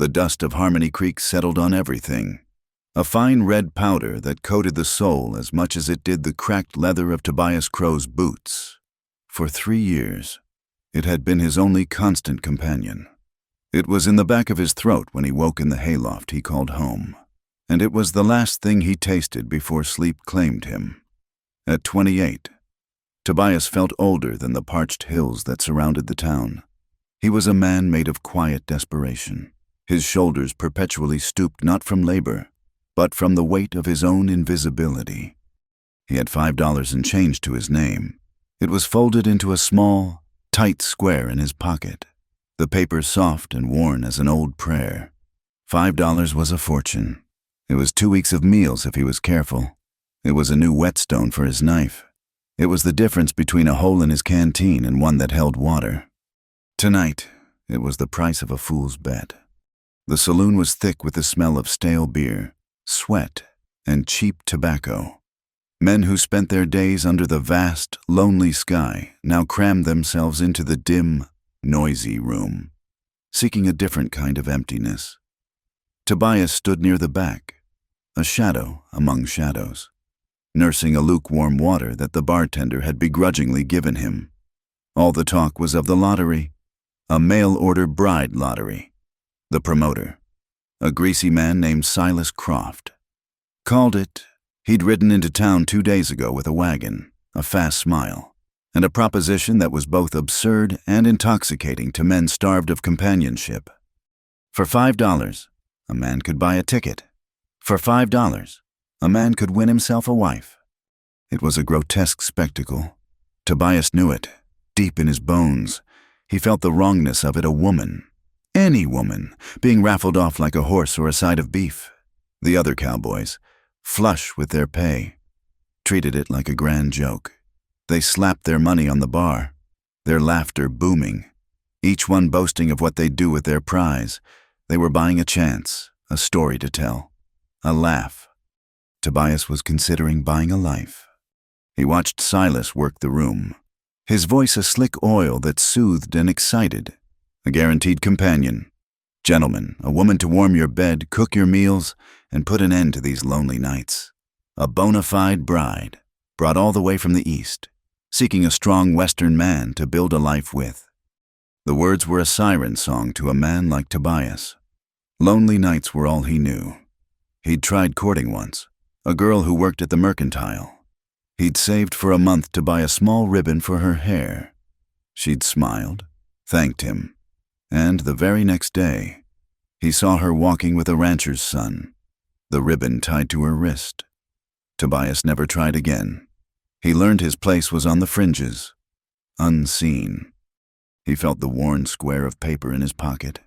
The dust of Harmony Creek settled on everything. A fine red powder that coated the sole as much as it did the cracked leather of Tobias Crow's boots. For 3 years, it had been his only constant companion. It was in the back of his throat when he woke in the hayloft he called home, and it was the last thing he tasted before sleep claimed him. At 28, Tobias felt older than the parched hills that surrounded the town. He was a man made of quiet desperation. His shoulders perpetually stooped not from labor, but from the weight of his own invisibility. He had $5 and change to his name. It was folded into a small, tight square in his pocket, the paper soft and worn as an old prayer. $5 was a fortune. It was 2 weeks of meals if he was careful. It was a new whetstone for his knife. It was the difference between a hole in his canteen and one that held water. Tonight, it was the price of a fool's bet. The saloon was thick with the smell of stale beer, sweat, and cheap tobacco. Men who spent their days under the vast, lonely sky now crammed themselves into the dim, noisy room, seeking a different kind of emptiness. Tobias stood near the back, a shadow among shadows, nursing a lukewarm water that the bartender had begrudgingly given him. All the talk was of the lottery, a mail-order bride lottery. The promoter, a greasy man named Silas Croft, called it. He'd ridden into town 2 days ago with a wagon, a fast smile, and a proposition that was both absurd and intoxicating to men starved of companionship. For $5, a man could buy a ticket. For $5, a man could win himself a wife. It was a grotesque spectacle. Tobias knew it, deep in his bones. He felt the wrongness of it. A woman, any woman, being raffled off like a horse or a side of beef. The other cowboys, flush with their pay, treated it like a grand joke. They slapped their money on the bar, their laughter booming, each one boasting of what they'd do with their prize. They were buying a chance, a story to tell, a laugh. Tobias was considering buying a life. He watched Silas work the room, his voice a slick oil that soothed and excited, a guaranteed companion. Gentlemen, a woman to warm your bed, cook your meals, and put an end to these lonely nights. A bona fide bride, brought all the way from the East, seeking a strong Western man to build a life with. The words were a siren song to a man like Tobias. Lonely nights were all he knew. He'd tried courting once, a girl who worked at the mercantile. He'd saved for a month to buy a small ribbon for her hair. She'd smiled, thanked him, and the very next day, he saw her walking with a rancher's son, the ribbon tied to her wrist. Tobias never tried again. He learned his place was on the fringes, unseen. He felt the worn square of paper in his pocket.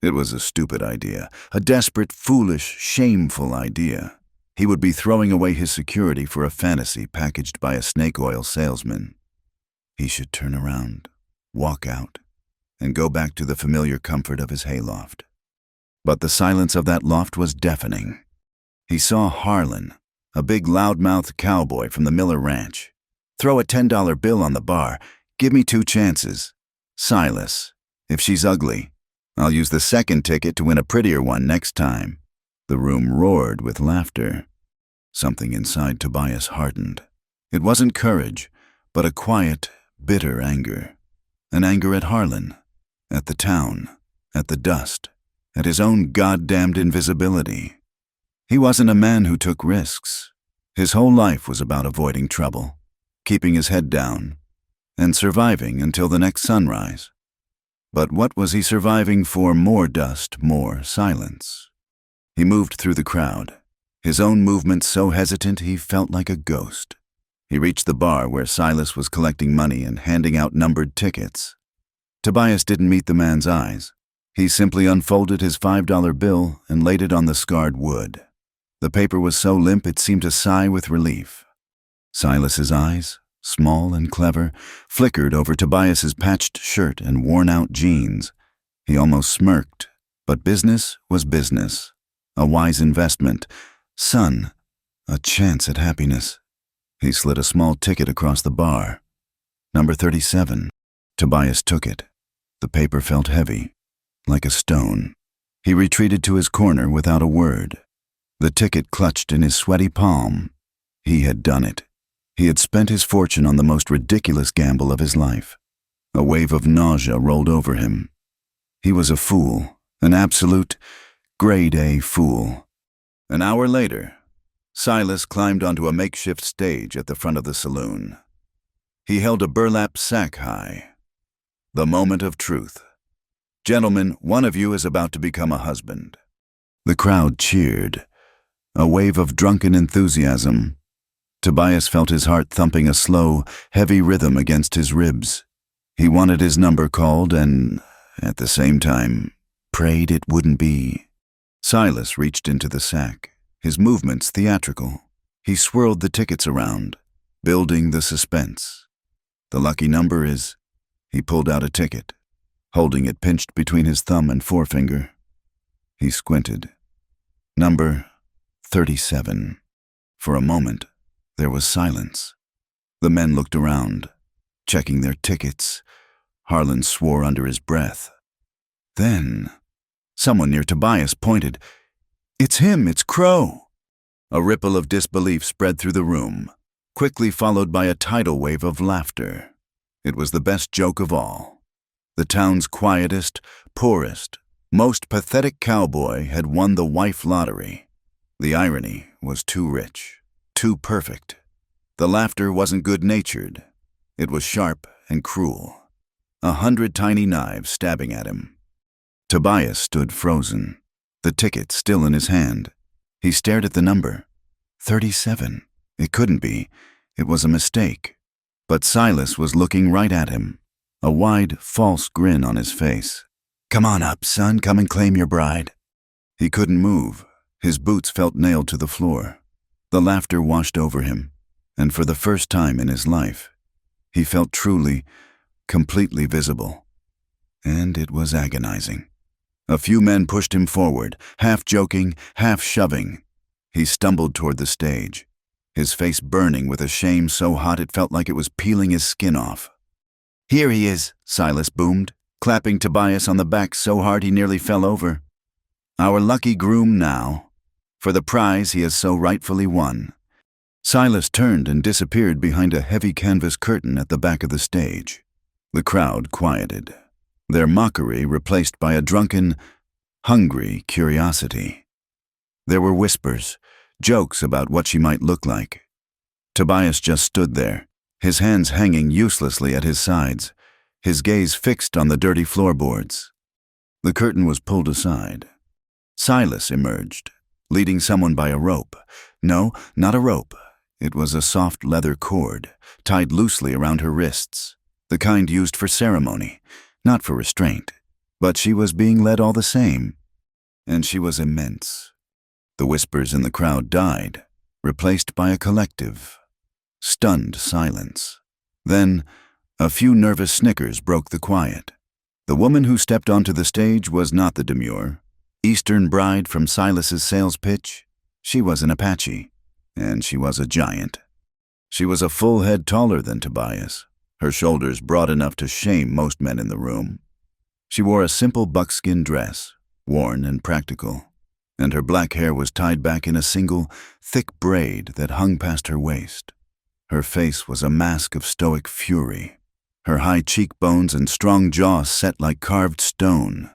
It was a stupid idea, a desperate, foolish, shameful idea. He would be throwing away his security for a fantasy packaged by a snake oil salesman. He should turn around, walk out, and go back to the familiar comfort of his hayloft. But the silence of that loft was deafening. He saw Harlan, a big loudmouthed cowboy from the Miller Ranch. Throw a $10 bill on the bar. Give me 2 chances. Silas, if she's ugly, I'll use the second ticket to win a prettier one next time. The room roared with laughter. Something inside Tobias hardened. It wasn't courage, but a quiet, bitter anger. An anger at Harlan, at the town, at the dust, at his own goddamned invisibility. He wasn't a man who took risks. His whole life was about avoiding trouble, keeping his head down, and surviving until the next sunrise. But what was he surviving for? More dust, more silence. He moved through the crowd, his own movements so hesitant he felt like a ghost. He reached the bar where Silas was collecting money and handing out numbered tickets. Tobias didn't meet the man's eyes. He simply unfolded his $5 bill and laid it on the scarred wood. The paper was so limp it seemed to sigh with relief. Silas's eyes, small and clever, flickered over Tobias's patched shirt and worn-out jeans. He almost smirked, but business was business. A wise investment. Son, a chance at happiness. He slid a small ticket across the bar. Number 37. Tobias took it. The paper felt heavy, like a stone. He retreated to his corner without a word, the ticket clutched in his sweaty palm. He had done it. He had spent his fortune on the most ridiculous gamble of his life. A wave of nausea rolled over him. He was a fool, an absolute, grade A fool. An hour later, Silas climbed onto a makeshift stage at the front of the saloon. He held a burlap sack high. The moment of truth. Gentlemen, one of you is about to become a husband. The crowd cheered. A wave of drunken enthusiasm. Tobias felt his heart thumping a slow, heavy rhythm against his ribs. He wanted his number called and, at the same time, prayed it wouldn't be. Silas reached into the sack, his movements theatrical. He swirled the tickets around, building the suspense. The lucky number is... He pulled out a ticket, holding it pinched between his thumb and forefinger. He squinted. Number 37. For a moment, there was silence. The men looked around, checking their tickets. Harlan swore under his breath. Then, someone near Tobias pointed. "It's him, it's Crow." A ripple of disbelief spread through the room, quickly followed by a tidal wave of laughter. It was the best joke of all. The town's quietest, poorest, most pathetic cowboy had won the wife lottery. The irony was too rich, too perfect. The laughter wasn't good-natured. It was sharp and cruel. 100 tiny knives stabbing at him. Tobias stood frozen, the ticket still in his hand. He stared at the number. 37. It couldn't be. It was a mistake. But Silas was looking right at him, a wide, false grin on his face. "Come on up, son. Come and claim your bride." He couldn't move. His boots felt nailed to the floor. The laughter washed over him, and for the first time in his life, he felt truly, completely visible. And it was agonizing. A few men pushed him forward, half joking, half shoving. He stumbled toward the stage, his face burning with a shame so hot it felt like it was peeling his skin off. "Here he is," Silas boomed, clapping Tobias on the back so hard he nearly fell over. "Our lucky groom now, for the prize he has so rightfully won." Silas turned and disappeared behind a heavy canvas curtain at the back of the stage. The crowd quieted, their mockery replaced by a drunken, hungry curiosity. There were whispers, jokes about what she might look like. Tobias just stood there, his hands hanging uselessly at his sides, his gaze fixed on the dirty floorboards. The curtain was pulled aside. Silas emerged, leading someone by a rope. No, not a rope. It was a soft leather cord, tied loosely around her wrists, the kind used for ceremony, not for restraint. But she was being led all the same, and she was immense. The whispers in the crowd died, replaced by a collective, stunned silence. Then, a few nervous snickers broke the quiet. The woman who stepped onto the stage was not the demure, Eastern bride from Silas's sales pitch. She was an Apache, and she was a giant. She was a full head taller than Tobias, her shoulders broad enough to shame most men in the room. She wore a simple buckskin dress, worn and practical, and her black hair was tied back in a single, thick braid that hung past her waist. Her face was a mask of stoic fury, her high cheekbones and strong jaw set like carved stone.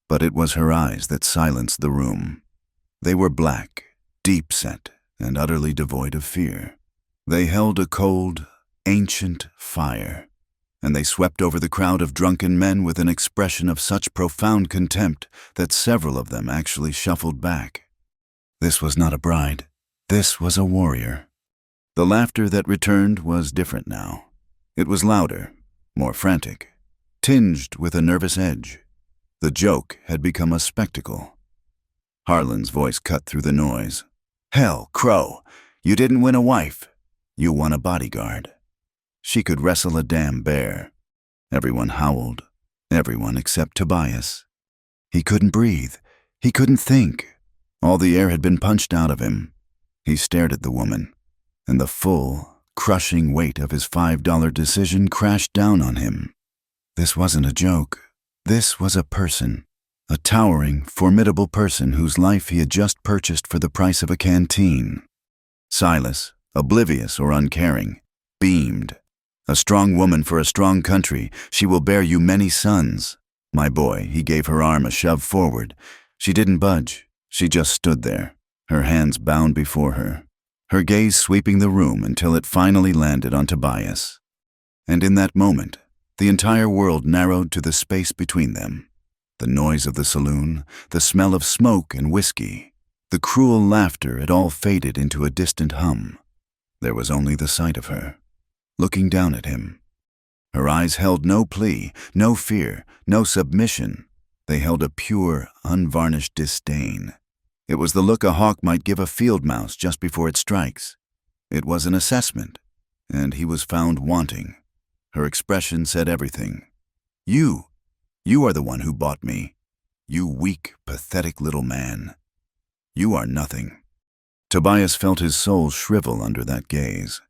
But it was her eyes that silenced the room. They were black, deep-set, and utterly devoid of fear. They held a cold, ancient fire, and they swept over the crowd of drunken men with an expression of such profound contempt that several of them actually shuffled back. This was not a bride. This was a warrior. The laughter that returned was different now. It was louder, more frantic, tinged with a nervous edge. The joke had become a spectacle. Harlan's voice cut through the noise. "Hell, Crow, you didn't win a wife. You won a bodyguard. She could wrestle a damn bear." Everyone howled, everyone except Tobias. He couldn't breathe. He couldn't think. All the air had been punched out of him. He stared at the woman, and the full, crushing weight of his $5 decision crashed down on him. This wasn't a joke. This was a person, A towering, formidable person whose life he had just purchased for the price of a canteen. Silas, oblivious or uncaring, beamed. "A strong woman for a strong country. She will bear you many sons." "My boy," he gave her arm a shove forward. She didn't budge. She just stood there, her hands bound before her, her gaze sweeping the room until it finally landed on Tobias. And in that moment, the entire world narrowed to the space between them. The noise of the saloon, the smell of smoke and whiskey, the cruel laughter, it all faded into a distant hum. There was only the sight of her, looking down at him. Her eyes held no plea, no fear, no submission. They held a pure, unvarnished disdain. It was the look a hawk might give a field mouse just before it strikes. It was an assessment, and he was found wanting. Her expression said everything. You are the one who bought me. You weak, pathetic little man. You are nothing." Tobias felt his soul shrivel under that gaze.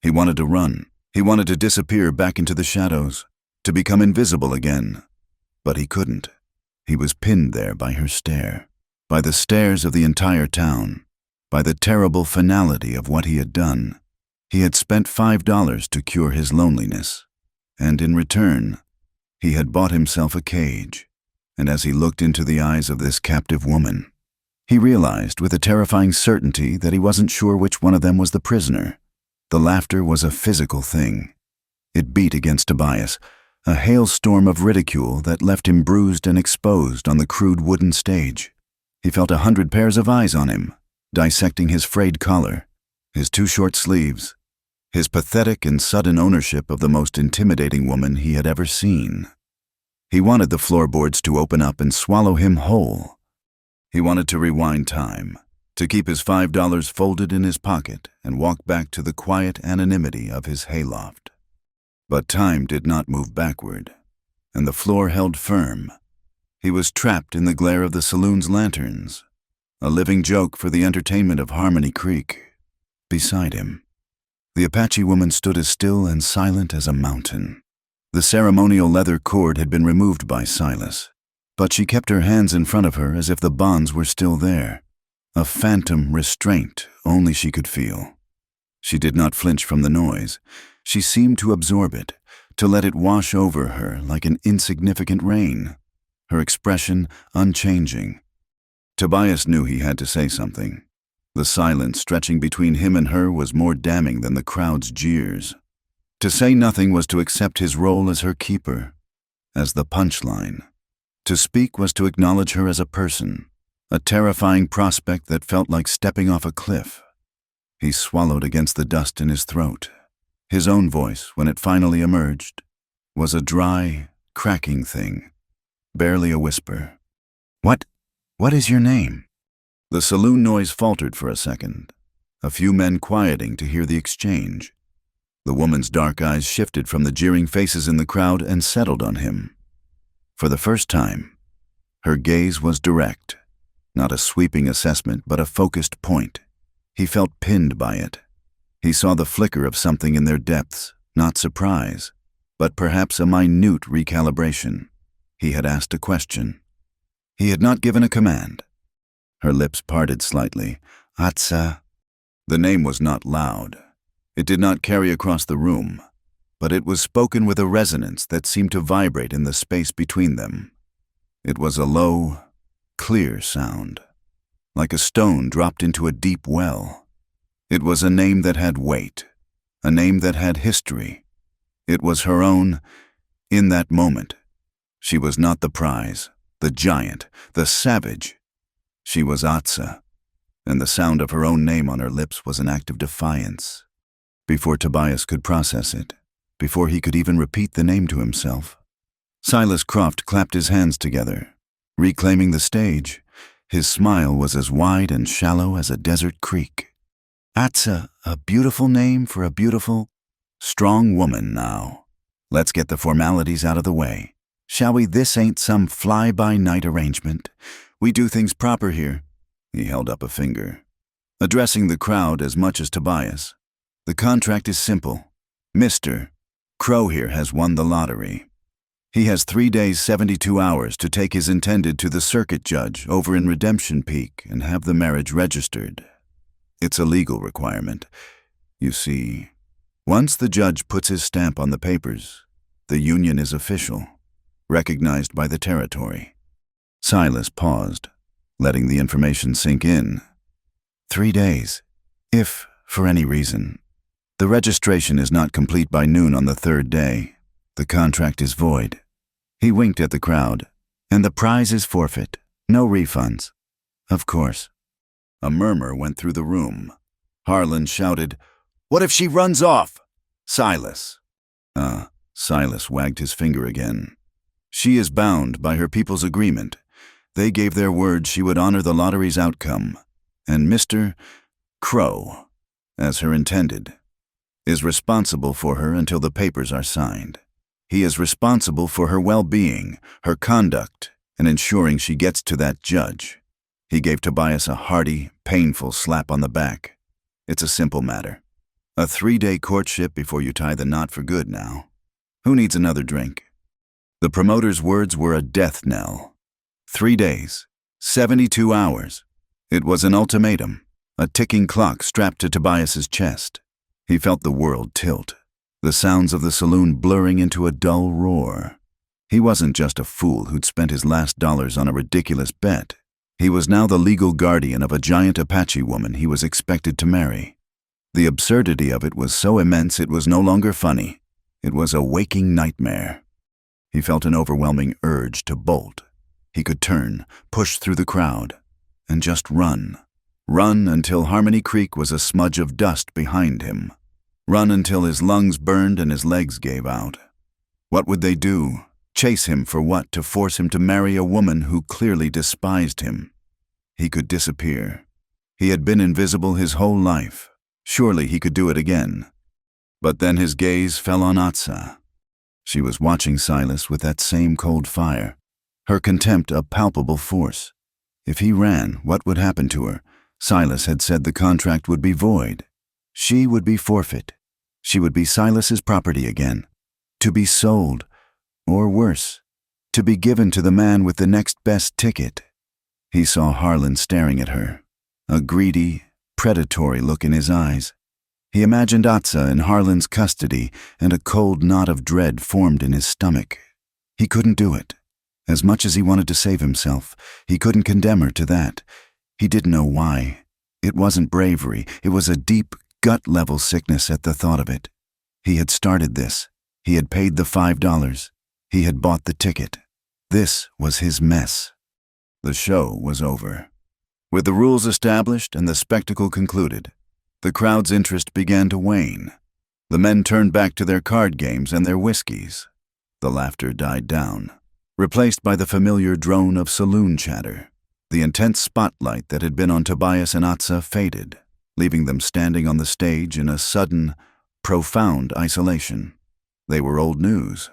He wanted to run. He wanted to disappear back into the shadows, to become invisible again. But he couldn't. He was pinned there by her stare, by the stares of the entire town, by the terrible finality of what he had done. He had spent $5 to cure his loneliness, and in return, he had bought himself a cage. And as he looked into the eyes of this captive woman, he realized with a terrifying certainty that he wasn't sure which one of them was the prisoner. The laughter was a physical thing. It beat against Tobias, a hailstorm of ridicule that left him bruised and exposed on the crude wooden stage. He felt 100 pairs of eyes on him, dissecting his frayed collar, his too short sleeves, his pathetic and sudden ownership of the most intimidating woman he had ever seen. He wanted the floorboards to open up and swallow him whole. He wanted to rewind time, to keep his $5 folded in his pocket and walk back to the quiet anonymity of his hayloft. But time did not move backward, and the floor held firm. He was trapped in the glare of the saloon's lanterns, a living joke for the entertainment of Harmony Creek. Beside him, the Apache woman stood as still and silent as a mountain. The ceremonial leather cord had been removed by Silas, but she kept her hands in front of her as if the bonds were still there, a phantom restraint only she could feel. She did not flinch from the noise. She seemed to absorb it, to let it wash over her like an insignificant rain, her expression unchanging. Tobias knew he had to say something. The silence stretching between him and her was more damning than the crowd's jeers. To say nothing was to accept his role as her keeper, as the punchline. To speak was to acknowledge her as a person, a terrifying prospect that felt like stepping off a cliff. He swallowed against the dust in his throat. His own voice, when it finally emerged, was a dry, cracking thing, barely a whisper. What is your name?" The saloon noise faltered for a second, a few men quieting to hear the exchange. The woman's dark eyes shifted from the jeering faces in the crowd and settled on him. For the first time, her gaze was direct, not a sweeping assessment but a focused point. He felt pinned by it. He saw the flicker of something in their depths, not surprise, but perhaps a minute recalibration. He had asked a question. He had not given a command. Her lips parted slightly. "Atsa." The name was not loud. It did not carry across the room, but it was spoken with a resonance that seemed to vibrate in the space between them. It was a low, clear sound, like a stone dropped into a deep well. It was a name that had weight, a name that had history. It was her own, in that moment. She was not the prize, the giant, the savage. She was Atsa, and the sound of her own name on her lips was an act of defiance. Before Tobias could process it, before he could even repeat the name to himself, Silas Croft clapped his hands together, reclaiming the stage. His smile was as wide and shallow as a desert creek. "Atsa, a beautiful name for a beautiful, strong woman now. Let's get the formalities out of the way. Shall we? This ain't some fly-by-night arrangement. We do things proper here." He held up a finger, addressing the crowd as much as Tobias. "The contract is simple. Mr. Crow here has won the lottery. He has 3 days, 72 hours to take his intended to the circuit judge over in Redemption Peak and have the marriage registered. It's a legal requirement. You see, once the judge puts his stamp on the papers, the union is official, recognized by the territory. Silas paused, letting the information sink in. 3 days. If, for any reason, the registration is not complete by noon on the 3rd day, the contract is void. He winked at the crowd. And the prize is forfeit. No refunds. Of course. A murmur went through the room. Harlan shouted, "What if she runs off?" Silas. Silas wagged his finger again. She is bound by her people's agreement. They gave their word she would honor the lottery's outcome. And Mr. Crow, as her intended, is responsible for her until the papers are signed. He is responsible for her well-being, her conduct, and ensuring she gets to that judge. He gave Tobias a hearty, painful slap on the back. It's a simple matter. A 3-day courtship before you tie the knot for good now. Who needs another drink? The promoter's words were a death knell. 3 days, 72 hours. It was an ultimatum, a ticking clock strapped to Tobias's chest. He felt the world tilt, the sounds of the saloon blurring into a dull roar. He wasn't just a fool who'd spent his last dollars on a ridiculous bet. He was now the legal guardian of a giant Apache woman he was expected to marry. The absurdity of it was so immense it was no longer funny. It was a waking nightmare. He felt an overwhelming urge to bolt. He could turn, push through the crowd, and just run. Run until Harmony Creek was a smudge of dust behind him. Run until his lungs burned and his legs gave out. What would they do? Chase him for what? To force him to marry a woman who clearly despised him. He could disappear. He had been invisible his whole life. Surely he could do it again. But then his gaze fell on Atsa. She was watching Silas with that same cold fire, her contempt a palpable force. If he ran, what would happen to her? Silas had said the contract would be void. She would be forfeit. She would be Silas's property again, to be sold, or worse, to be given to the man with the next best ticket. He saw Harlan staring at her, a greedy, predatory look in his eyes. He imagined Atsa in Harlan's custody, and a cold knot of dread formed in his stomach. He couldn't do it. As much as he wanted to save himself, he couldn't condemn her to that. He didn't know why. It wasn't bravery. It was a deep, gut-level sickness at the thought of it. He had started this. He had paid the $5. He had bought the ticket. This was his mess. The show was over. With the rules established and the spectacle concluded, the crowd's interest began to wane. The men turned back to their card games and their whiskeys. The laughter died down, replaced by the familiar drone of saloon chatter. The intense spotlight that had been on Tobias and Atsa faded, leaving them standing on the stage in a sudden, profound isolation. They were old news.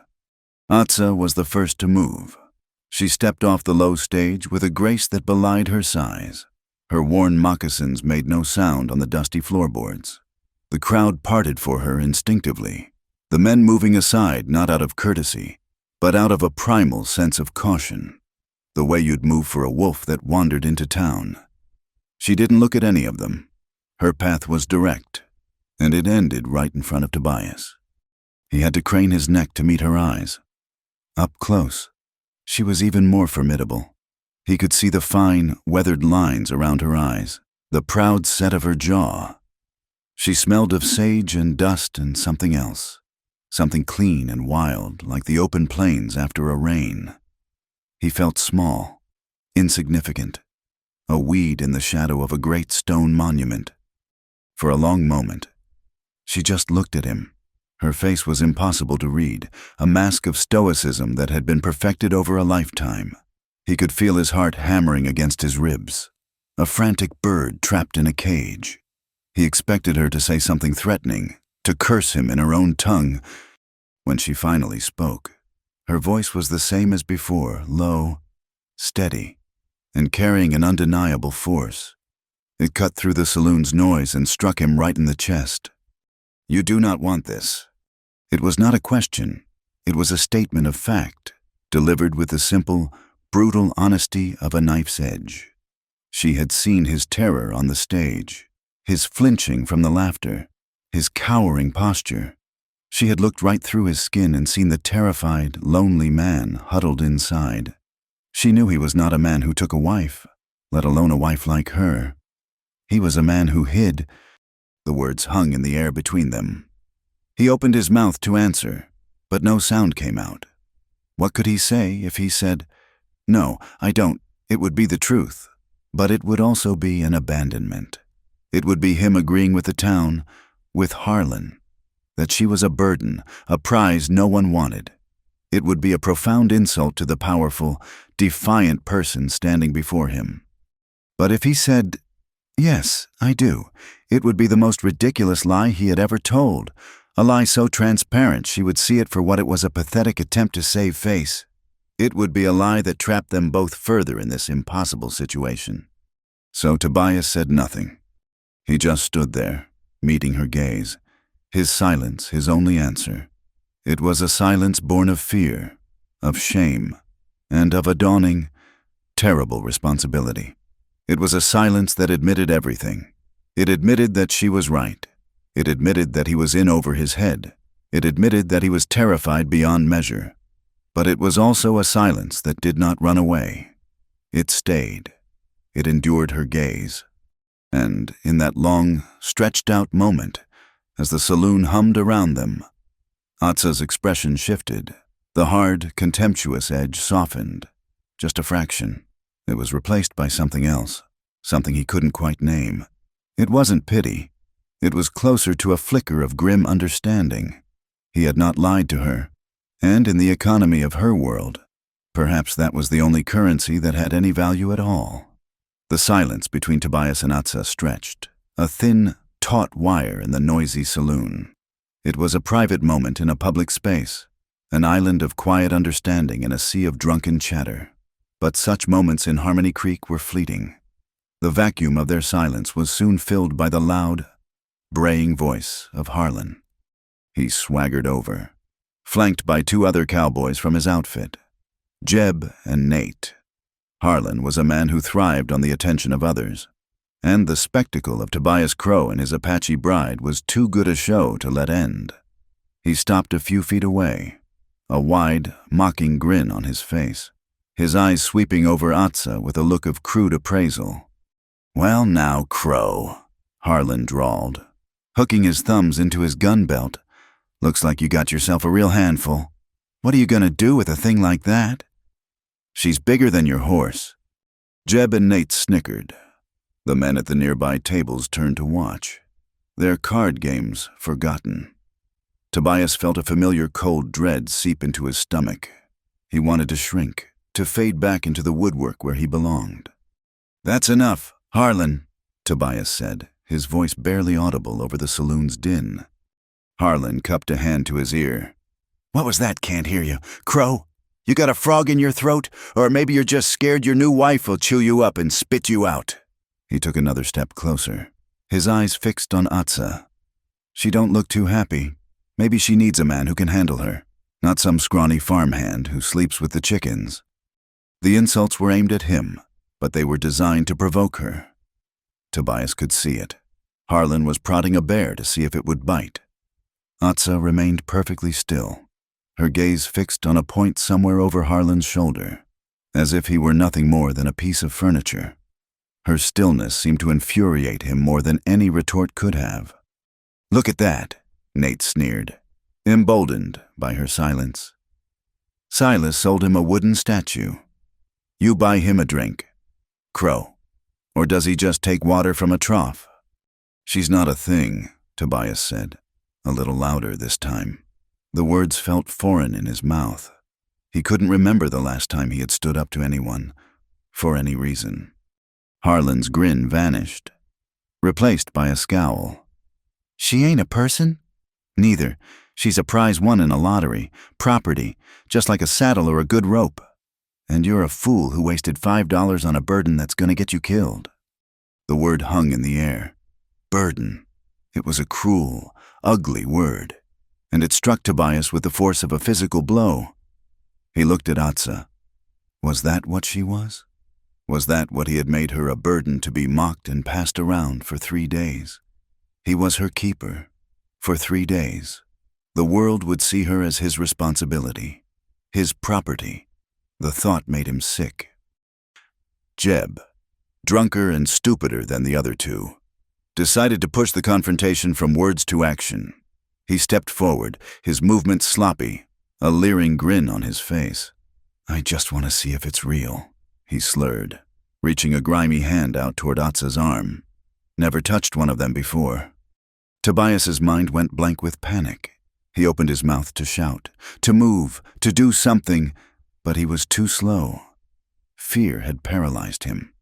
Atsa was the first to move. She stepped off the low stage with a grace that belied her size. Her worn moccasins made no sound on the dusty floorboards. The crowd parted for her instinctively, the men moving aside not out of courtesy, but out of a primal sense of caution, the way you'd move for a wolf that wandered into town. She didn't look at any of them. Her path was direct, and it ended right in front of Tobias. He had to crane his neck to meet her eyes. Up close, she was even more formidable. He could see the fine, weathered lines around her eyes, the proud set of her jaw. She smelled of sage and dust and something else, something clean and wild, like the open plains after a rain. He felt small, insignificant, a weed in the shadow of a great stone monument. For a long moment, she just looked at him. Her face was impossible to read, a mask of stoicism that had been perfected over a lifetime. He could feel his heart hammering against his ribs, a frantic bird trapped in a cage. He expected her to say something threatening, to curse him in her own tongue. When she finally spoke, her voice was the same as before, low, steady, and carrying an undeniable force. It cut through the saloon's noise and struck him right in the chest. "You do not want this." It was not a question. It was a statement of fact. delivered with the simple, brutal honesty of a knife's edge. She had seen his terror on the stage, his flinching from the laughter, his cowering posture. She had looked right through his skin and seen the terrified, lonely man huddled inside. She knew he was not a man who took a wife, let alone a wife like her. He was a man who hid. The words hung in the air between them. He opened his mouth to answer, but no sound came out. What could he say if he said, "No, I don't"? It would be the truth, but it would also be an abandonment. It would be him agreeing with the town, with Harlan, that she was a burden, a prize no one wanted. It would be a profound insult to the powerful, defiant person standing before him. But if he said, "Yes, I do," it would be the most ridiculous lie he had ever told, a lie so transparent she would see it for what it was, a pathetic attempt to save face. It would be a lie that trapped them both further in this impossible situation. So Tobias said nothing. He just stood there, meeting her gaze, his silence his only answer. It was a silence born of fear, of shame, and of a dawning, terrible responsibility. It was a silence that admitted everything. It admitted that she was right. It admitted that he was in over his head. It admitted that he was terrified beyond measure. But it was also a silence that did not run away. It stayed. It endured her gaze. And in that long, stretched-out moment, as the saloon hummed around them, Atsa's expression shifted. The hard, contemptuous edge softened. Just a fraction. It was replaced by something else, something he couldn't quite name. It wasn't pity. It was closer to a flicker of grim understanding. He had not lied to her, and in the economy of her world, perhaps that was the only currency that had any value at all. The silence between Tobias and Atsa stretched, a thin, taut wire in the noisy saloon. It was a private moment in a public space, an island of quiet understanding in a sea of drunken chatter. But such moments in Harmony Creek were fleeting. The vacuum of their silence was soon filled by the loud, braying voice of Harlan. He swaggered over, flanked by two other cowboys from his outfit, Jeb and Nate. Harlan was a man who thrived on the attention of others, and the spectacle of Tobias Crow and his Apache bride was too good a show to let end. He stopped a few feet away, a wide, mocking grin on his face, his eyes sweeping over Atsa with a look of crude appraisal. "Well now, Crow," Harlan drawled, hooking his thumbs into his gun belt. "Looks like you got yourself a real handful. What are you gonna do with a thing like that?" "She's bigger than your horse." Jeb and Nate snickered. The men at the nearby tables turned to watch, their card games forgotten. Tobias felt a familiar cold dread seep into his stomach. He wanted to shrink, to fade back into the woodwork where he belonged. "That's enough, Harlan," Tobias said, his voice barely audible over the saloon's din. Harlan cupped a hand to his ear. "What was that? Can't hear you. Crow, you got a frog in your throat? Or maybe you're just scared your new wife will chew you up and spit you out." He took another step closer, his eyes fixed on Atsa. "She don't look too happy. Maybe she needs a man who can handle her, not some scrawny farmhand who sleeps with the chickens." The insults were aimed at him, but they were designed to provoke her. Tobias could see it. Harlan was prodding a bear to see if it would bite. Atsa remained perfectly still, her gaze fixed on a point somewhere over Harlan's shoulder, as if he were nothing more than a piece of furniture. Her stillness seemed to infuriate him more than any retort could have. "Look at that," Nate sneered, emboldened by her silence. Silas sold him a wooden statue. You buy him a drink, Crow. Or does he just take water from a trough? "She's not a thing," Tobias said, a little louder this time. The words felt foreign in his mouth. He couldn't remember the last time he had stood up to anyone, for any reason. Harlan's grin vanished, replaced by a scowl. "She ain't a person?" "Neither. She's a prize won in a lottery, property, just like a saddle or a good rope. And you're a fool who wasted $5 on a burden that's gonna get you killed." The word hung in the air. Burden. It was a cruel, ugly word, and it struck Tobias with the force of a physical blow. He looked at Atsa. Was that what she was? Was that what he had made her, a burden to be mocked and passed around for 3 days? He was her keeper. For 3 days. The world would see her as his responsibility, his property. The thought made him sick. Jeb, drunker and stupider than the other two, decided to push the confrontation from words to action. He stepped forward, his movements sloppy, a leering grin on his face. "I just want to see if it's real," he slurred, reaching a grimy hand out toward Atsa's arm. Never touched one of them before. Tobias's mind went blank with panic. He opened his mouth to shout, to move, to do something, but he was too slow. Fear had paralyzed him.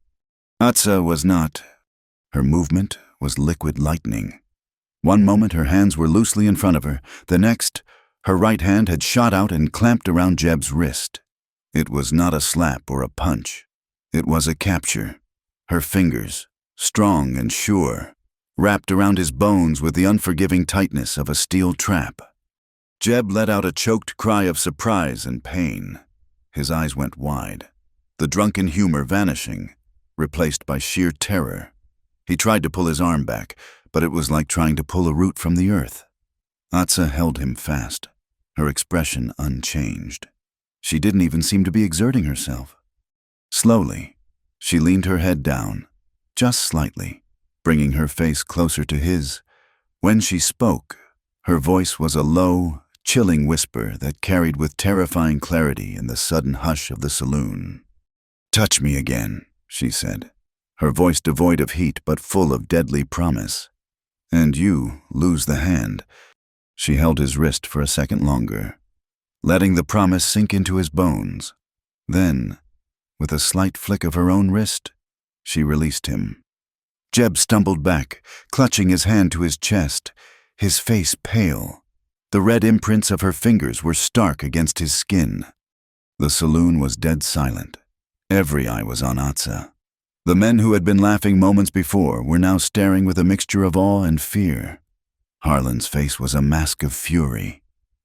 Atsa was not. Her movement was liquid lightning. One moment her hands were loosely in front of her, the next, her right hand had shot out and clamped around Jeb's wrist. It was not a slap or a punch. It was a capture. Her fingers, strong and sure, wrapped around his bones with the unforgiving tightness of a steel trap. Jeb let out a choked cry of surprise and pain. His eyes went wide, the drunken humor vanishing, replaced by sheer terror. He tried to pull his arm back, but it was like trying to pull a root from the earth. Atsa held him fast, her expression unchanged. She didn't even seem to be exerting herself. Slowly, she leaned her head down, just slightly, bringing her face closer to his. When she spoke, her voice was a low, chilling whisper that carried with terrifying clarity in the sudden hush of the saloon. "Touch me again," she said, her voice devoid of heat but full of deadly promise. "And you lose the hand." She held his wrist for a second longer, letting the promise sink into his bones. Then, with a slight flick of her own wrist, she released him. Jeb stumbled back, clutching his hand to his chest, his face pale. The red imprints of her fingers were stark against his skin. The saloon was dead silent. Every eye was on Atsa. The men who had been laughing moments before were now staring with a mixture of awe and fear. Harlan's face was a mask of fury.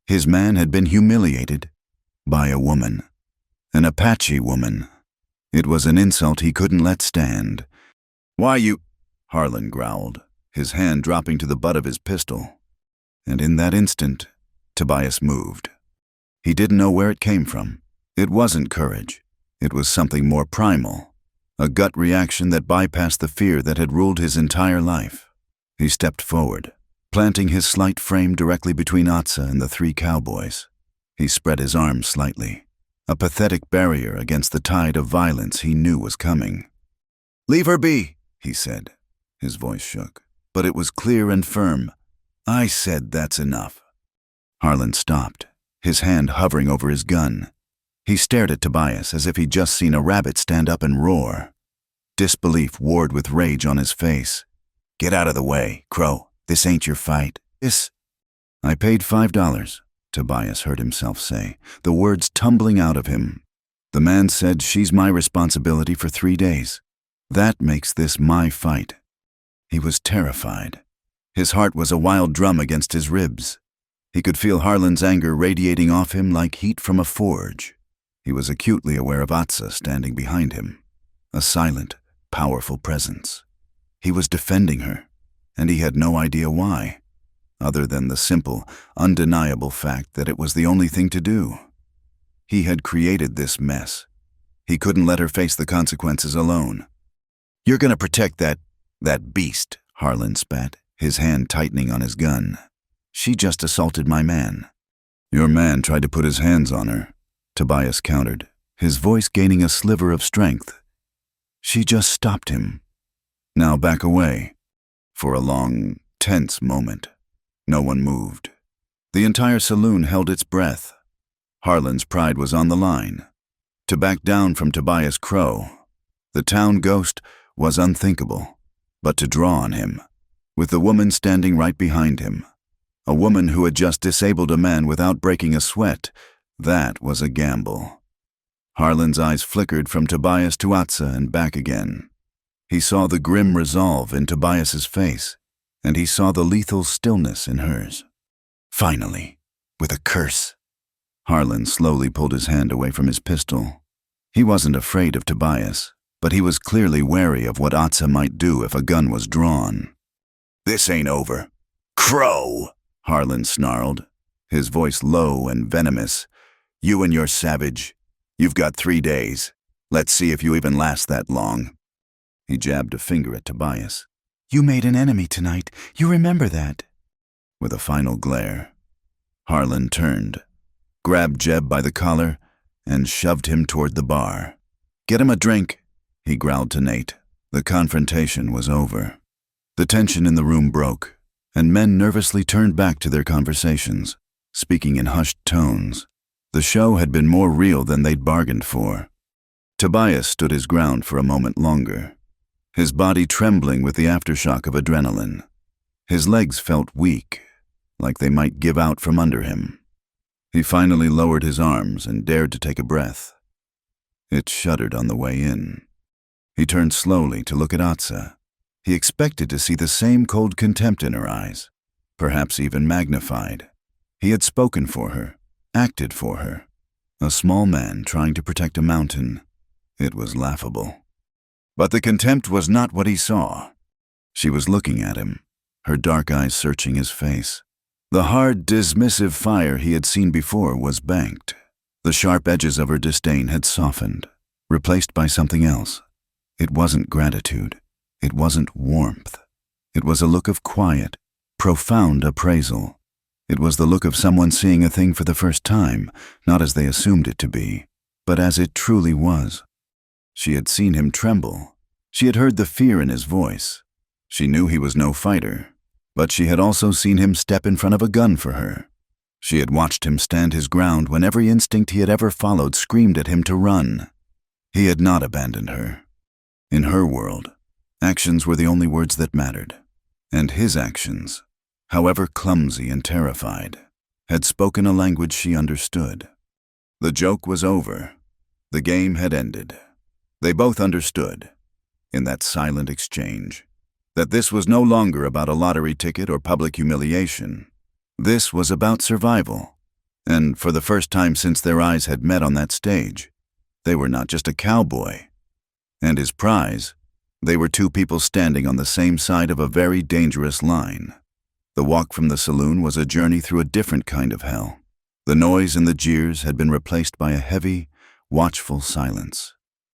His man had been humiliated by a woman, an Apache woman. It was an insult he couldn't let stand. "Why you—" Harlan growled, his hand dropping to the butt of his pistol. And in that instant, Tobias moved. He didn't know where it came from. It wasn't courage. It was something more primal, a gut reaction that bypassed the fear that had ruled his entire life. He stepped forward, planting his slight frame directly between Atsa and the 3 cowboys. He spread his arms slightly, a pathetic barrier against the tide of violence he knew was coming. "Leave her be," he said. His voice shook, but it was clear and firm. "I said that's enough." Harlan stopped, his hand hovering over his gun. He stared at Tobias as if he'd just seen a rabbit stand up and roar. Disbelief warred with rage on his face. "Get out of the way, Crow. This ain't your fight. This—" "I paid $5, Tobias heard himself say, the words tumbling out of him. "The man said she's my responsibility for 3 days. That makes this my fight." He was terrified. His heart was a wild drum against his ribs. He could feel Harlan's anger radiating off him like heat from a forge. He was acutely aware of Atsa standing behind him, a silent, powerful presence. He was defending her, and he had no idea why, other than the simple, undeniable fact that it was the only thing to do. He had created this mess. He couldn't let her face the consequences alone. "You're gonna protect that beast," Harlan spat, his hand tightening on his gun. "She just assaulted my man." "Your man tried to put his hands on her," Tobias countered, his voice gaining a sliver of strength. "She just stopped him. Now back away." For a long, tense moment, no one moved. The entire saloon held its breath. Harlan's pride was on the line. To back down from Tobias Crow, the town ghost, was unthinkable. But to draw on him, with the woman standing right behind him, a woman who had just disabled a man without breaking a sweat, that was a gamble. Harlan's eyes flickered from Tobias to Atsa and back again. He saw the grim resolve in Tobias's face, and he saw the lethal stillness in hers. Finally, with a curse, Harlan slowly pulled his hand away from his pistol. He wasn't afraid of Tobias, but he was clearly wary of what Atsa might do if a gun was drawn. "This ain't over. Crow!" Harlan snarled, his voice low and venomous. "You and your savage. You've got 3 days. Let's see if you even last that long." He jabbed a finger at Tobias. "You made an enemy tonight. You remember that." With a final glare, Harlan turned, grabbed Jeb by the collar, and shoved him toward the bar. "Get him a drink," he growled to Nate. The confrontation was over. The tension in the room broke, and men nervously turned back to their conversations, speaking in hushed tones. The show had been more real than they'd bargained for. Tobias stood his ground for a moment longer, his body trembling with the aftershock of adrenaline. His legs felt weak, like they might give out from under him. He finally lowered his arms and dared to take a breath. It shuddered on the way in. He turned slowly to look at Atsa. He expected to see the same cold contempt in her eyes, perhaps even magnified. He had spoken for her, acted for her. A small man trying to protect a mountain. It was laughable. But the contempt was not what he saw. She was looking at him, her dark eyes searching his face. The hard, dismissive fire he had seen before was banked. The sharp edges of her disdain had softened, replaced by something else. It wasn't gratitude. It wasn't warmth. It was a look of quiet, profound appraisal. It was the look of someone seeing a thing for the first time, not as they assumed it to be, but as it truly was. She had seen him tremble. She had heard the fear in his voice. She knew he was no fighter, but she had also seen him step in front of a gun for her. She had watched him stand his ground when every instinct he had ever followed screamed at him to run. He had not abandoned her. In her world, actions were the only words that mattered, and his actions, however clumsy and terrified, had spoken a language she understood. The joke was over. The game had ended. They both understood, in that silent exchange, that this was no longer about a lottery ticket or public humiliation. This was about survival, and for the first time since their eyes had met on that stage, they were not just a cowboy and his prize. They were two people standing on the same side of a very dangerous line. The walk from the saloon was a journey through a different kind of hell. The noise and the jeers had been replaced by a heavy, watchful silence.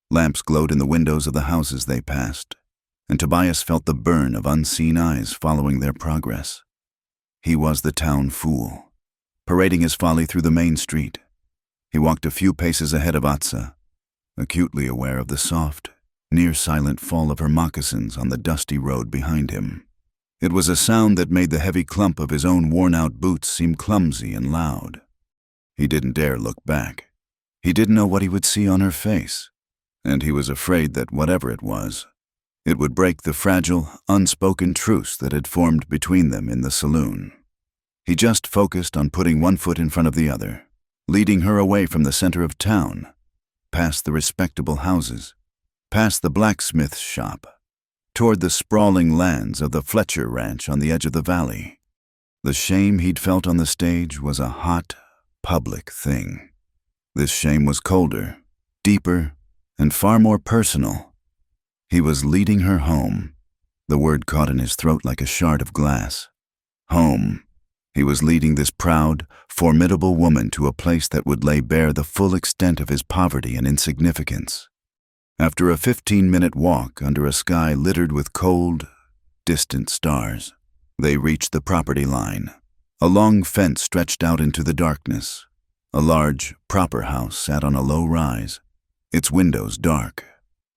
Lamps glowed in the windows of the houses they passed, and Tobias felt the burn of unseen eyes following their progress. He was the town fool, parading his folly through the main street. He walked a few paces ahead of Atsa, acutely aware of the soft, near-silent fall of her moccasins on the dusty road behind him. It was a sound that made the heavy clump of his own worn-out boots seem clumsy and loud. He didn't dare look back. He didn't know what he would see on her face, and he was afraid that whatever it was, it would break the fragile, unspoken truce that had formed between them in the saloon. He just focused on putting one foot in front of the other, leading her away from the center of town, past the respectable houses, past the blacksmith's shop, toward the sprawling lands of the Fletcher Ranch on the edge of the valley. The shame he'd felt on the stage was a hot, public thing. This shame was colder, deeper, and far more personal. He was leading her home. The word caught in his throat like a shard of glass. Home. He was leading this proud, formidable woman to a place that would lay bare the full extent of his poverty and insignificance. After a 15-minute walk under a sky littered with cold, distant stars, they reached the property line. A long fence stretched out into the darkness. A large, proper house sat on a low rise, its windows dark.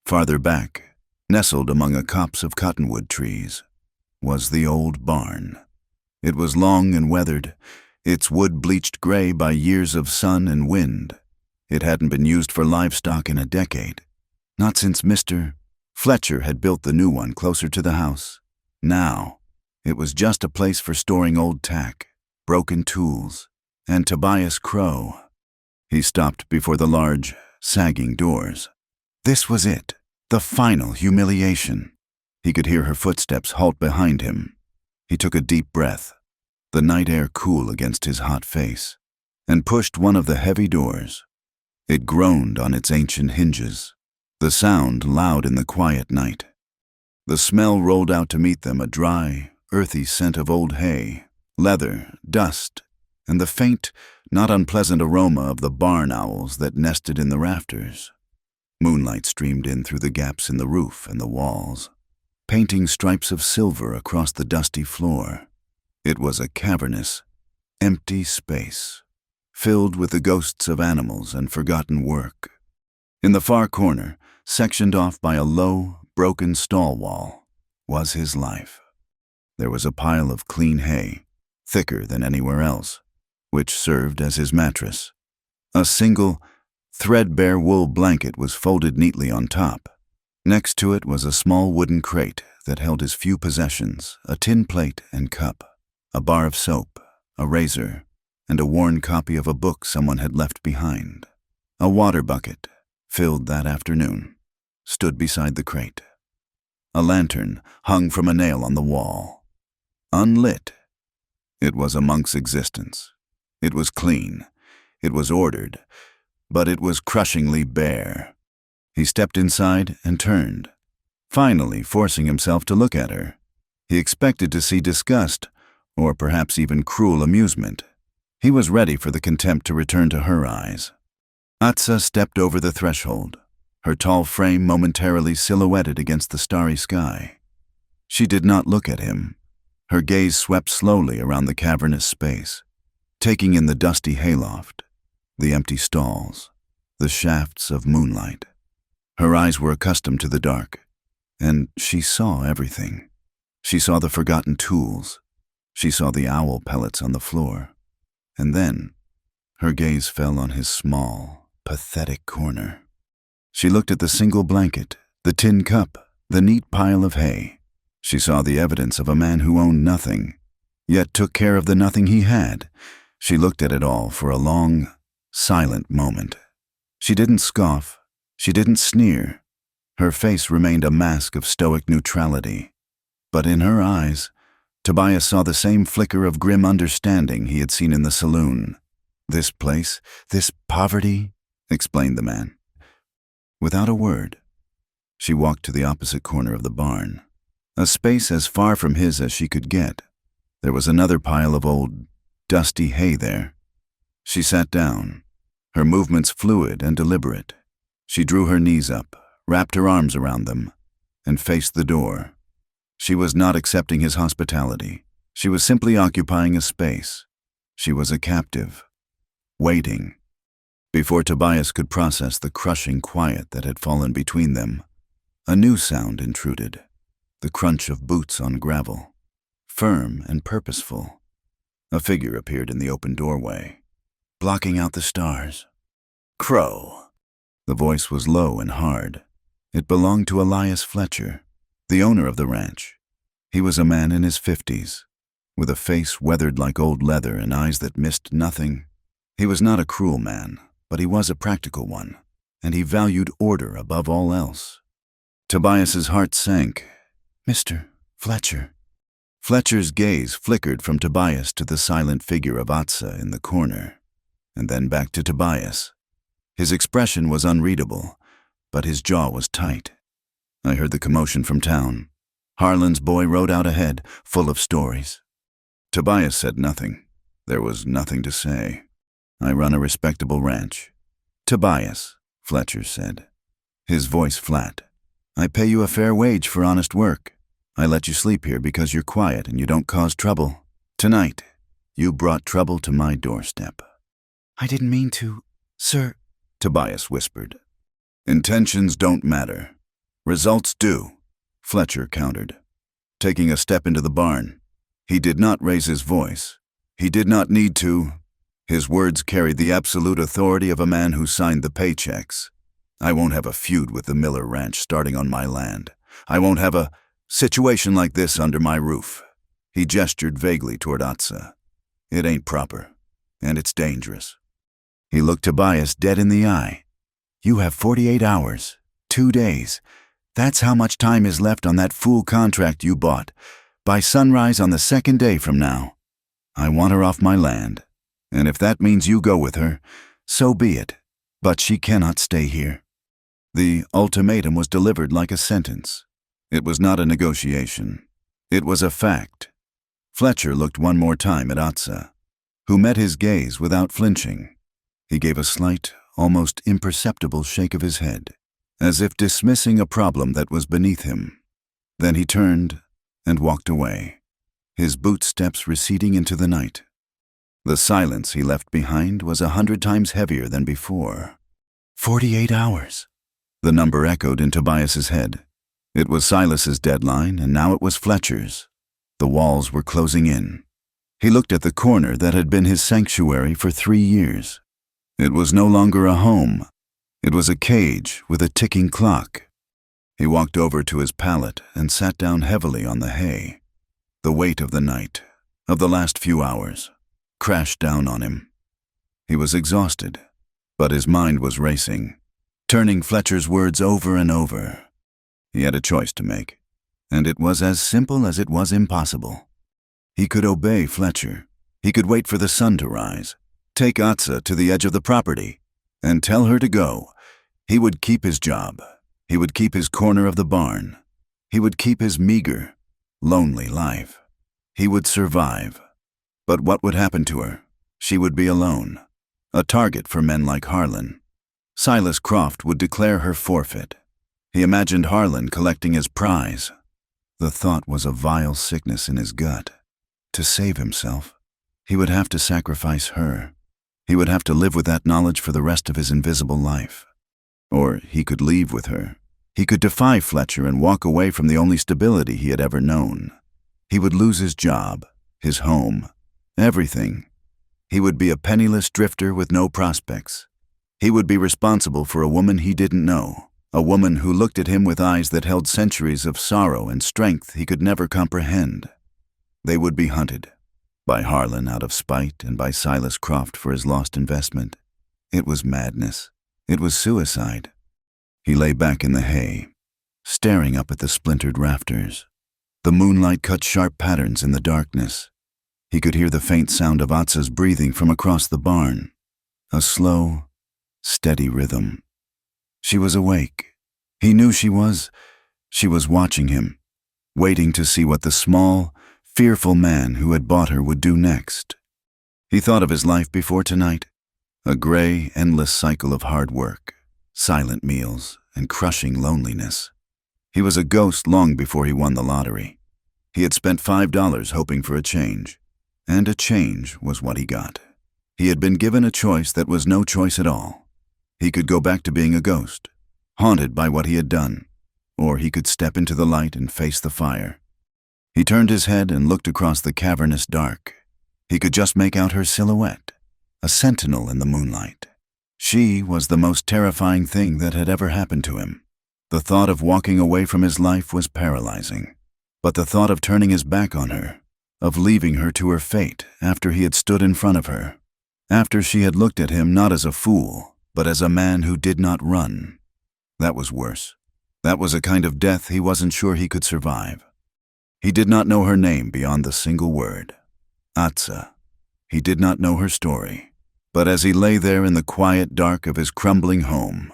Farther back, nestled among a copse of cottonwood trees, was the old barn. It was long and weathered, its wood bleached gray by years of sun and wind. It hadn't been used for livestock in a decade. Not since Mr. Fletcher had built the new one closer to the house. Now, it was just a place for storing old tack, broken tools, and Tobias Crow. He stopped before the large, sagging doors. This was it, the final humiliation. He could hear her footsteps halt behind him. He took a deep breath, the night air cool against his hot face. and pushed one of the heavy doors. It groaned on its ancient hinges, the sound loud in the quiet night. The smell rolled out to meet them, a dry, earthy scent of old hay, leather, dust, and the faint, not unpleasant aroma of the barn owls that nested in the rafters. Moonlight streamed in through the gaps in the roof and the walls, painting stripes of silver across the dusty floor. It was a cavernous, empty space, filled with the ghosts of animals and forgotten work. In the far corner, sectioned off by a low, broken stall wall, was his life. There was a pile of clean hay, thicker than anywhere else, which served as his mattress. A single, threadbare wool blanket was folded neatly on top. Next to it was a small wooden crate that held his few possessions, a tin plate and cup, a bar of soap, a razor, and a worn copy of a book someone had left behind. A water bucket, filled that afternoon, stood beside the crate. A lantern hung from a nail on the wall. Unlit. It was a monk's existence. It was clean. It was ordered. But it was crushingly bare. He stepped inside and turned, finally forcing himself to look at her. He expected to see disgust, or perhaps even cruel amusement. He was ready for the contempt to return to her eyes. Atsa stepped over the threshold, her tall frame momentarily silhouetted against the starry sky. She did not look at him. Her gaze swept slowly around the cavernous space, taking in the dusty hayloft, the empty stalls, the shafts of moonlight. Her eyes were accustomed to the dark, and she saw everything. She saw the forgotten tools. She saw the owl pellets on the floor. And then, her gaze fell on his small, pathetic corner. She looked at the single blanket, the tin cup, the neat pile of hay. She saw the evidence of a man who owned nothing, yet took care of the nothing he had. She looked at it all for a long, silent moment. She didn't scoff. She didn't sneer. Her face remained a mask of stoic neutrality. But in her eyes, Tobias saw the same flicker of grim understanding he had seen in the saloon. "This place, this poverty," explained the man. Without a word, she walked to the opposite corner of the barn, a space as far from his as she could get. There was another pile of old, dusty hay there. She sat down, her movements fluid and deliberate. She drew her knees up, wrapped her arms around them, and faced the door. She was not accepting his hospitality. She was simply occupying a space. She was a captive, waiting. Before Tobias could process the crushing quiet that had fallen between them, a new sound intruded, the crunch of boots on gravel, firm and purposeful. A figure appeared in the open doorway, blocking out the stars. "Crow." The voice was low and hard. It belonged to Elias Fletcher, the owner of the ranch. He was a man in his 50s, with a face weathered like old leather and eyes that missed nothing. He was not a cruel man, but he was a practical one, and he valued order above all else. Tobias's heart sank. "Mr. Fletcher." Fletcher's gaze flickered from Tobias to the silent figure of Atsa in the corner, and then back to Tobias. His expression was unreadable, but his jaw was tight. "I heard the commotion from town. Harlan's boy rode out ahead, full of stories." Tobias said nothing. There was nothing to say. "I run a respectable ranch." "Tobias," Fletcher said, his voice flat, "I pay you a fair wage for honest work. I let you sleep here because you're quiet and you don't cause trouble. Tonight, you brought trouble to my doorstep." "I didn't mean to, sir," Tobias whispered. "Intentions don't matter. Results do," Fletcher countered, taking a step into the barn. He did not raise his voice. He did not need to. His words carried the absolute authority of a man who signed the paychecks. "I won't have a feud with the Miller Ranch starting on my land. I won't have a situation like this under my roof." He gestured vaguely toward Atsa. "It ain't proper, and it's dangerous." He looked Tobias dead in the eye. "You have 48 hours, 2 days. That's how much time is left on that fool contract you bought. By sunrise on the second day from now. I want her off my land. And if that means you go with her, so be it. But she cannot stay here. The ultimatum was delivered like a sentence. It was not a negotiation. It was a fact. Fletcher looked one more time at Atsa, who met his gaze without flinching. He gave a slight, almost imperceptible shake of his head, as if dismissing a problem that was beneath him. Then he turned and walked away, his boot steps receding into the night. The silence he left behind was 100 times heavier than before. 48 hours. The number echoed in Tobias's head. It was Silas's deadline, and now it was Fletcher's. The walls were closing in. He looked at the corner that had been his sanctuary for 3 years. It was no longer a home. It was a cage with a ticking clock. He walked over to his pallet and sat down heavily on the hay. The weight of the night, of the last few hours, crashed down on him. He was exhausted, but his mind was racing, turning Fletcher's words over and over. He had a choice to make, and it was as simple as it was impossible. He could obey Fletcher. He could wait for the sun to rise, take Atsa to the edge of the property, and tell her to go. He would keep his job. He would keep his corner of the barn. He would keep his meager, lonely life. He would survive. But what would happen to her? She would be alone, a target for men like Harlan. Silas Croft would declare her forfeit. He imagined Harlan collecting his prize. The thought was a vile sickness in his gut. To save himself, he would have to sacrifice her. He would have to live with that knowledge for the rest of his invisible life. Or he could leave with her. He could defy Fletcher and walk away from the only stability he had ever known. He would lose his job, his home, everything. He would be a penniless drifter with no prospects. He would be responsible for a woman he didn't know, a woman who looked at him with eyes that held centuries of sorrow and strength he could never comprehend. They would be hunted, by Harlan out of spite and by Silas Croft for his lost investment. It was madness. It was suicide. He lay back in the hay, staring up at the splintered rafters. The moonlight cut sharp patterns in the darkness. He could hear the faint sound of Atsa's breathing from across the barn, a slow, steady rhythm. She was awake. He knew she was. She was watching him, waiting to see what the small, fearful man who had bought her would do next. He thought of his life before tonight, a gray, endless cycle of hard work, silent meals, and crushing loneliness. He was a ghost long before he won the lottery. He had spent $5 hoping for a change, and a change was what he got. He had been given a choice that was no choice at all. He could go back to being a ghost, haunted by what he had done, or he could step into the light and face the fire. He turned his head and looked across the cavernous dark. He could just make out her silhouette, a sentinel in the moonlight. She was the most terrifying thing that had ever happened to him. The thought of walking away from his life was paralyzing. But the thought of turning his back on her, of leaving her to her fate after he had stood in front of her, after she had looked at him not as a fool, but as a man who did not run, that was worse. That was a kind of death he wasn't sure he could survive. He did not know her name beyond the single word, Atsa. He did not know her story. But as he lay there in the quiet dark of his crumbling home,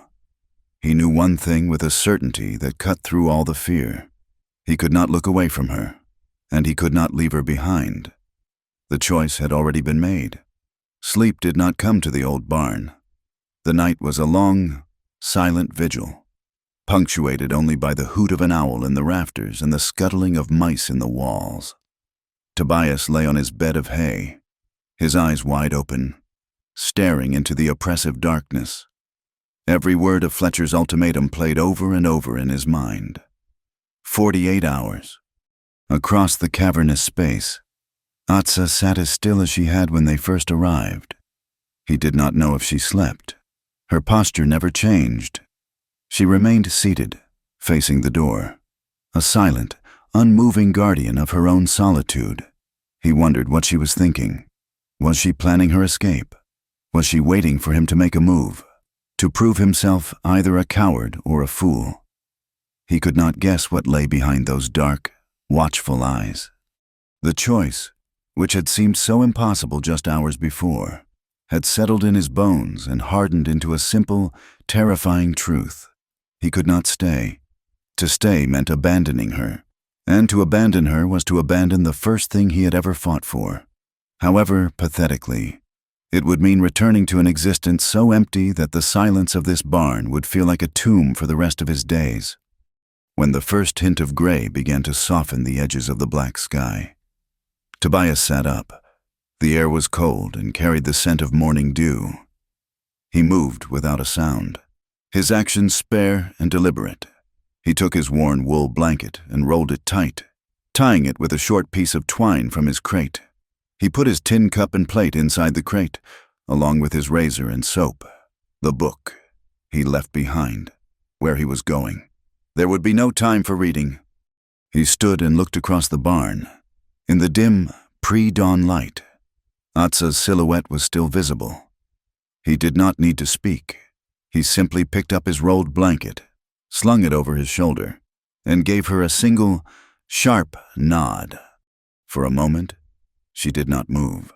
he knew one thing with a certainty that cut through all the fear. He could not look away from her, and he could not leave her behind. The choice had already been made. Sleep did not come to the old barn. The night was a long, silent vigil, punctuated only by the hoot of an owl in the rafters and the scuttling of mice in the walls. Tobias lay on his bed of hay, his eyes wide open, staring into the oppressive darkness. Every word of Fletcher's ultimatum played over and over in his mind. 48 hours. Across the cavernous space, Atsa sat as still as she had when they first arrived. He did not know if she slept. Her posture never changed. She remained seated, facing the door, a silent, unmoving guardian of her own solitude. He wondered what she was thinking. Was she planning her escape? Was she waiting for him to make a move, to prove himself either a coward or a fool? He could not guess what lay behind those dark, watchful eyes. The choice which had seemed so impossible just hours before, had settled in his bones and hardened into a simple, terrifying truth. He could not stay. To stay meant abandoning her, and to abandon her was to abandon the first thing he had ever fought for. However pathetically, it would mean returning to an existence so empty that the silence of this barn would feel like a tomb for the rest of his days. When the first hint of gray began to soften the edges of the black sky, Tobias sat up. The air was cold and carried the scent of morning dew. He moved without a sound, his actions spare and deliberate. He took his worn wool blanket and rolled it tight, tying it with a short piece of twine from his crate. He put his tin cup and plate inside the crate, along with his razor and soap. The book he left behind, where he was going. There would be no time for reading. He stood and looked across the barn. In the dim, pre-dawn light, Atsa's silhouette was still visible. He did not need to speak. He simply picked up his rolled blanket, slung it over his shoulder, and gave her a single, sharp nod. For a moment, she did not move.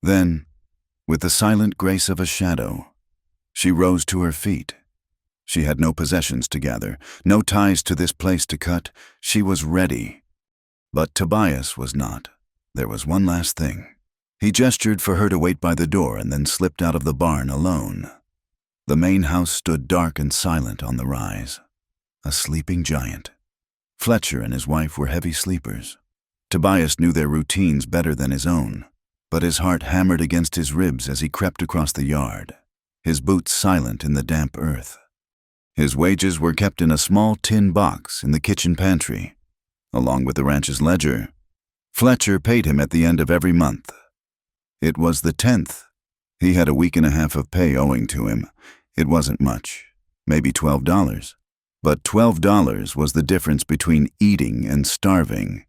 Then, with the silent grace of a shadow, she rose to her feet. She had no possessions to gather, no ties to this place to cut. She was ready. But Tobias was not. There was one last thing. He gestured for her to wait by the door and then slipped out of the barn alone. The main house stood dark and silent on the rise. A sleeping giant. Fletcher and his wife were heavy sleepers. Tobias knew their routines better than his own, but his heart hammered against his ribs as he crept across the yard, his boots silent in the damp earth. His wages were kept in a small tin box in the kitchen pantry, along with the ranch's ledger. Fletcher paid him at the end of every month. It was the 10th. He had a week and a half of pay owing to him. It wasn't much, maybe $12. But $12 was the difference between eating and starving.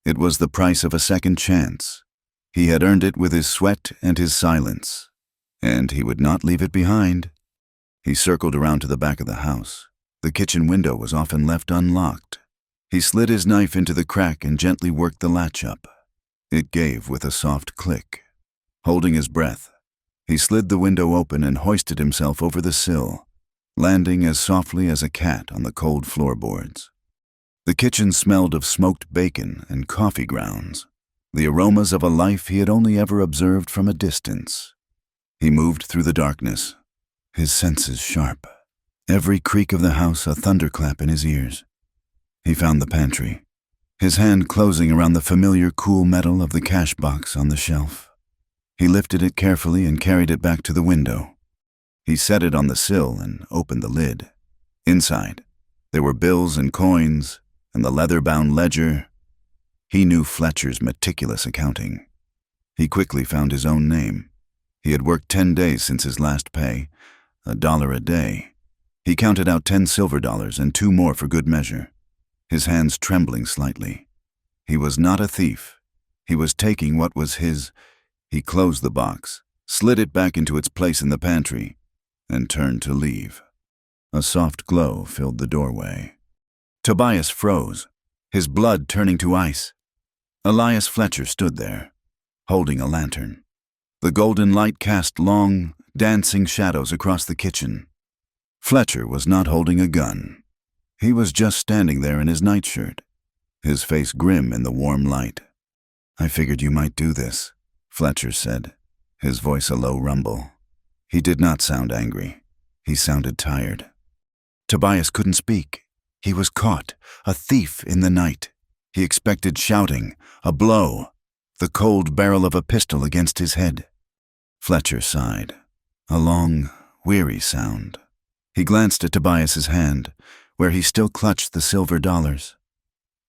It was the price of a second chance. He had earned it with his sweat and his silence, and he would not leave it behind. He circled around to the back of the house. The kitchen window was often left unlocked. He slid his knife into the crack and gently worked the latch up. It gave with a soft click. Holding his breath, he slid the window open and hoisted himself over the sill, landing as softly as a cat on the cold floorboards. The kitchen smelled of smoked bacon and coffee grounds, the aromas of a life he had only ever observed from a distance. He moved through the darkness, his senses sharp, every creak of the house a thunderclap in his ears. He found the pantry, his hand closing around the familiar cool metal of the cash box on the shelf. He lifted it carefully and carried it back to the window. He set it on the sill and opened the lid. Inside, there were bills and coins, and the leather-bound ledger. He knew Fletcher's meticulous accounting. He quickly found his own name. He had worked 10 days since his last pay, $1 a day. He counted out 10 silver dollars and 2 more for good measure, his hands trembling slightly. He was not a thief. He was taking what was his. He closed the box, slid it back into its place in the pantry, and turned to leave. A soft glow filled the doorway. Tobias froze, his blood turning to ice. Elias Fletcher stood there, holding a lantern. The golden light cast long, dancing shadows across the kitchen. Fletcher was not holding a gun. He was just standing there in his nightshirt, his face grim in the warm light. "I figured you might do this," Fletcher said, his voice a low rumble. He did not sound angry. He sounded tired. Tobias couldn't speak. He was caught, a thief in the night. He expected shouting, a blow, the cold barrel of a pistol against his head. Fletcher sighed, a long, weary sound. He glanced at Tobias's hand, where he still clutched the silver dollars.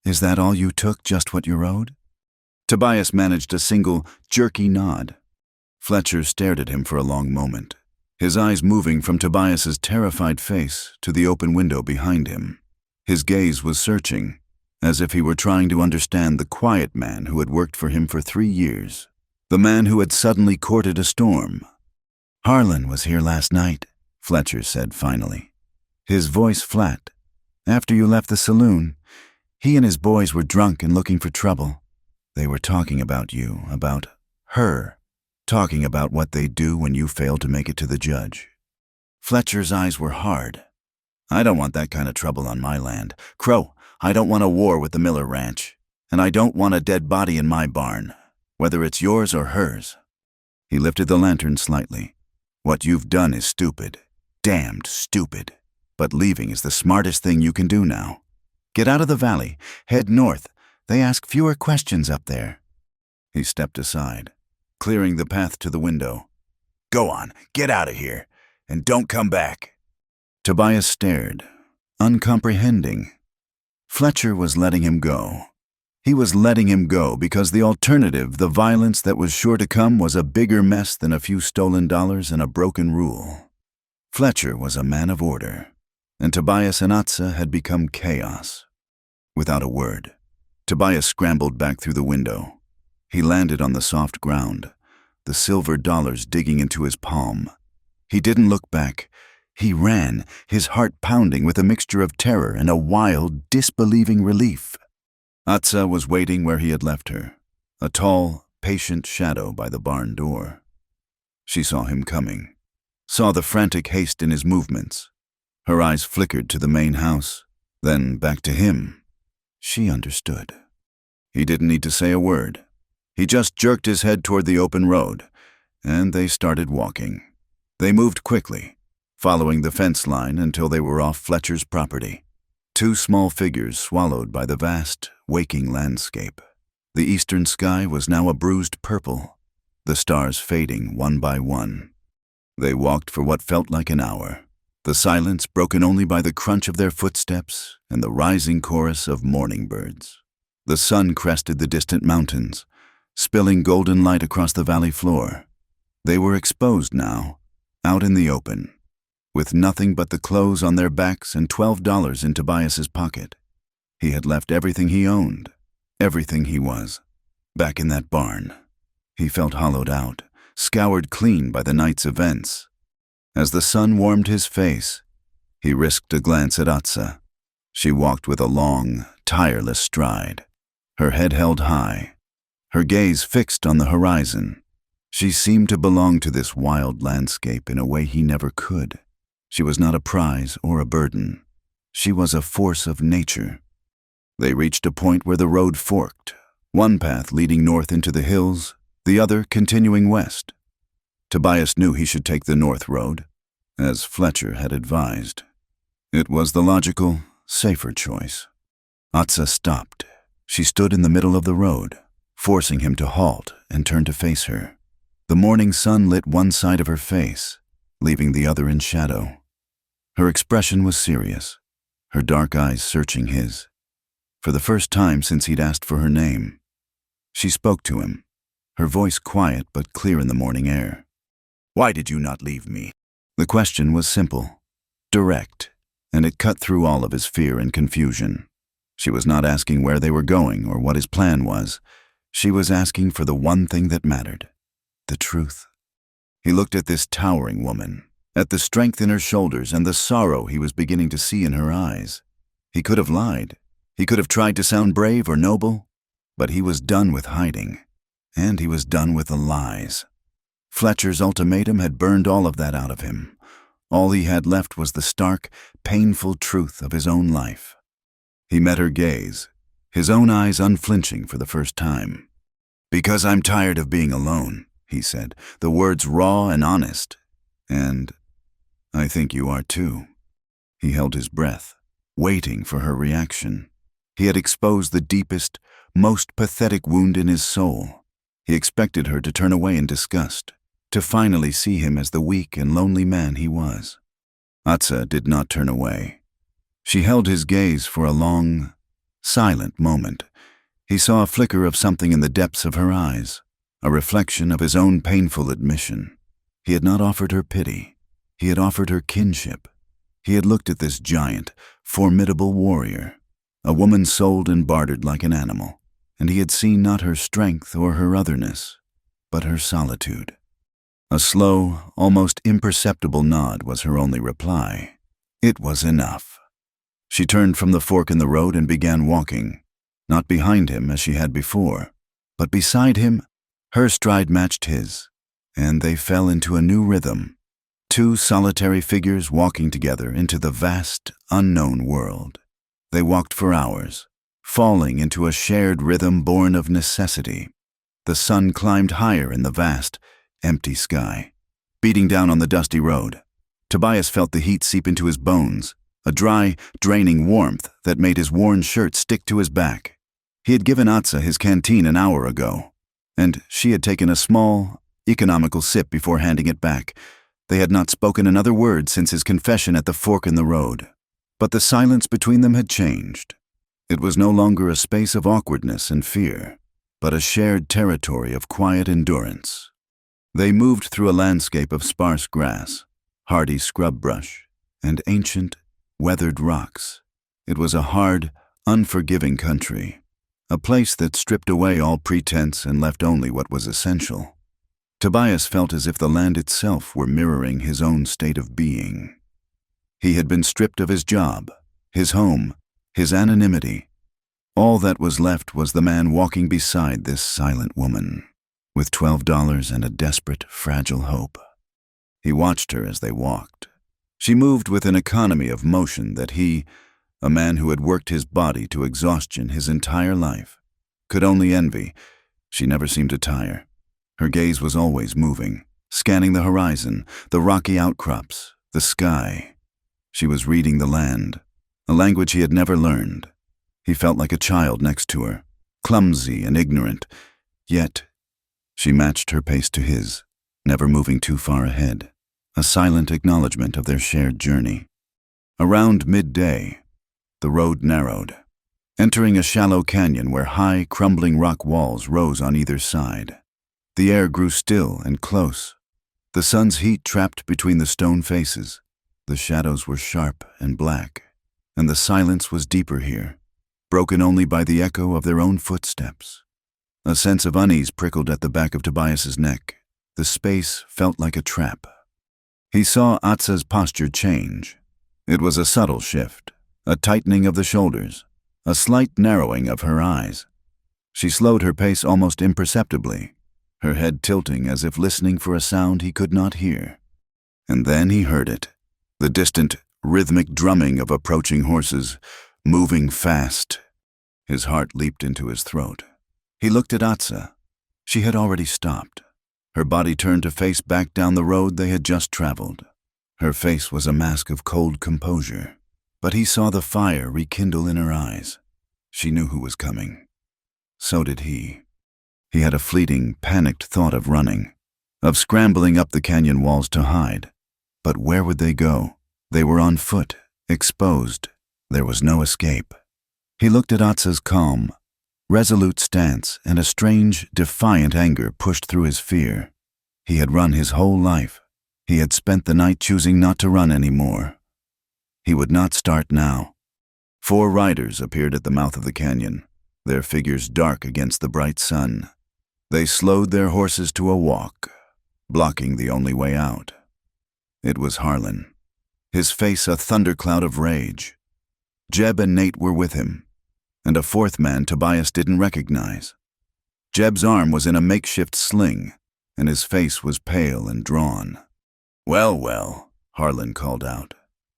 "Is that all you took, just what you owed?" Tobias managed a single, jerky nod. Fletcher stared at him for a long moment, his eyes moving from Tobias's terrified face to the open window behind him. His gaze was searching, as if he were trying to understand the quiet man who had worked for him for 3 years, the man who had suddenly courted a storm. "Harlan was here last night," Fletcher said finally, his voice flat. "After you left the saloon, he and his boys were drunk and looking for trouble. They were talking about you, about her, talking about what they'd do when you failed to make it to the judge. Fletcher's eyes were hard. I don't want that kind of trouble on my land. Crow, I don't want a war with the Miller Ranch. And I don't want a dead body in my barn, whether it's yours or hers. He lifted the lantern slightly. What you've done is stupid. Damned stupid. But leaving is the smartest thing you can do now. Get out of the valley. Head north. They ask fewer questions up there. He stepped aside, clearing the path to the window. Go on, get out of here, and don't come back. Tobias stared, uncomprehending. Fletcher was letting him go. He was letting him go because the alternative, the violence that was sure to come, was a bigger mess than a few stolen dollars and a broken rule. Fletcher was a man of order, and Tobias and Atsa had become chaos. Without a word, Tobias scrambled back through the window. He landed on the soft ground, the silver dollars digging into his palm. He didn't look back. He ran, his heart pounding with a mixture of terror and a wild, disbelieving relief. Atsa was waiting where he had left her, a tall, patient shadow by the barn door. She saw him coming, saw the frantic haste in his movements. Her eyes flickered to the main house, then back to him. She understood. He didn't need to say a word. He just jerked his head toward the open road, and they started walking. They moved quickly, following the fence line until they were off Fletcher's property. Two small figures swallowed by the vast, waking landscape. The eastern sky was now a bruised purple, the stars fading one by one. They walked for what felt like an hour, the silence broken only by the crunch of their footsteps and the rising chorus of morning birds. The sun crested the distant mountains, spilling golden light across the valley floor. They were exposed now, out in the open, with nothing but the clothes on their backs and $12 in Tobias's pocket. He had left everything he owned, everything he was, back in that barn. He felt hollowed out, scoured clean by the night's events. As the sun warmed his face, he risked a glance at Atsa. She walked with a long, tireless stride, her head held high, her gaze fixed on the horizon. She seemed to belong to this wild landscape in a way he never could. She was not a prize or a burden. She was a force of nature. They reached a point where the road forked, one path leading north into the hills, the other continuing west. Tobias knew he should take the north road, as Fletcher had advised. It was the logical, safer choice. Atsa stopped. She stood in the middle of the road, forcing him to halt and turn to face her. The morning sun lit one side of her face, leaving the other in shadow. Her expression was serious, her dark eyes searching his. For the first time since he'd asked for her name, she spoke to him, her voice quiet but clear in the morning air. Why did you not leave me? The question was simple, direct, and it cut through all of his fear and confusion. She was not asking where they were going or what his plan was. She was asking for the one thing that mattered, the truth. He looked at this towering woman, at the strength in her shoulders and the sorrow he was beginning to see in her eyes. He could have lied. He could have tried to sound brave or noble, but he was done with hiding, and he was done with the lies. Fletcher's ultimatum had burned all of that out of him. All he had left was the stark, painful truth of his own life. He met her gaze, his own eyes unflinching for the first time. Because I'm tired of being alone, he said, the words raw and honest. And I think you are too. He held his breath, waiting for her reaction. He had exposed the deepest, most pathetic wound in his soul. He expected her to turn away in disgust, to finally see him as the weak and lonely man he was. Atsa did not turn away. She held his gaze for a long, silent moment. He saw a flicker of something in the depths of her eyes, a reflection of his own painful admission. He had not offered her pity. He had offered her kinship. He had looked at this giant, formidable warrior, a woman sold and bartered like an animal, and he had seen not her strength or her otherness, but her solitude. A slow, almost imperceptible nod was her only reply. It was enough. She turned from the fork in the road and began walking, not behind him as she had before, But beside him, her stride matched his, and they fell into a new rhythm. Two solitary figures walking together into the vast, unknown world. They walked for hours, falling into a shared rhythm born of necessity. The sun climbed higher in the vast, empty sky, beating down on the dusty road. Tobias felt the heat seep into his bones, a dry, draining warmth that made his worn shirt stick to his back. He had given Atsa his canteen an hour ago, and she had taken a small, economical sip before handing it back. They had not spoken another word since his confession at the fork in the road. But the silence between them had changed. It was no longer a space of awkwardness and fear, but a shared territory of quiet endurance. They moved through a landscape of sparse grass, hardy scrub brush, and ancient, weathered rocks. It was a hard, unforgiving country, a place that stripped away all pretense and left only what was essential. Tobias felt as if the land itself were mirroring his own state of being. He had been stripped of his job, his home, his anonymity. All that was left was the man walking beside this silent woman, with $12 and a desperate, fragile hope. He watched her as they walked. She moved with an economy of motion that he, a man who had worked his body to exhaustion his entire life, could only envy. She never seemed to tire. Her gaze was always moving, scanning the horizon, the rocky outcrops, the sky. She was reading the land, a language he had never learned. He felt like a child next to her, clumsy and ignorant, yet she matched her pace to his, never moving too far ahead, a silent acknowledgement of their shared journey. Around midday, the road narrowed, entering a shallow canyon where high, crumbling rock walls rose on either side. The air grew still and close. The sun's heat trapped between the stone faces. The shadows were sharp and black, and the silence was deeper here, broken only by the echo of their own footsteps. A sense of unease prickled at the back of Tobias's neck. The space felt like a trap. He saw Atsa's posture change. It was a subtle shift, a tightening of the shoulders, a slight narrowing of her eyes. She slowed her pace almost imperceptibly, her head tilting as if listening for a sound he could not hear. And then he heard it, the distant, rhythmic drumming of approaching horses, moving fast. His heart leaped into his throat. He looked at Atsa. She had already stopped. Her body turned to face back down the road they had just traveled. Her face was a mask of cold composure, but he saw the fire rekindle in her eyes. She knew who was coming. So did he. He had a fleeting, panicked thought of running, of scrambling up the canyon walls to hide. But where would they go? They were on foot, exposed. There was no escape. He looked at Atsa's calm, resolute stance, and a strange, defiant anger pushed through his fear. He had run his whole life. He had spent the night choosing not to run anymore. He would not start now. 4 riders appeared at the mouth of the canyon, their figures dark against the bright sun. They slowed their horses to a walk, blocking the only way out. It was Harlan, his face a thundercloud of rage. Jeb and Nate were with him, and a 4th man Tobias didn't recognize. Jeb's arm was in a makeshift sling, and his face was pale and drawn. "Well, well," Harlan called out,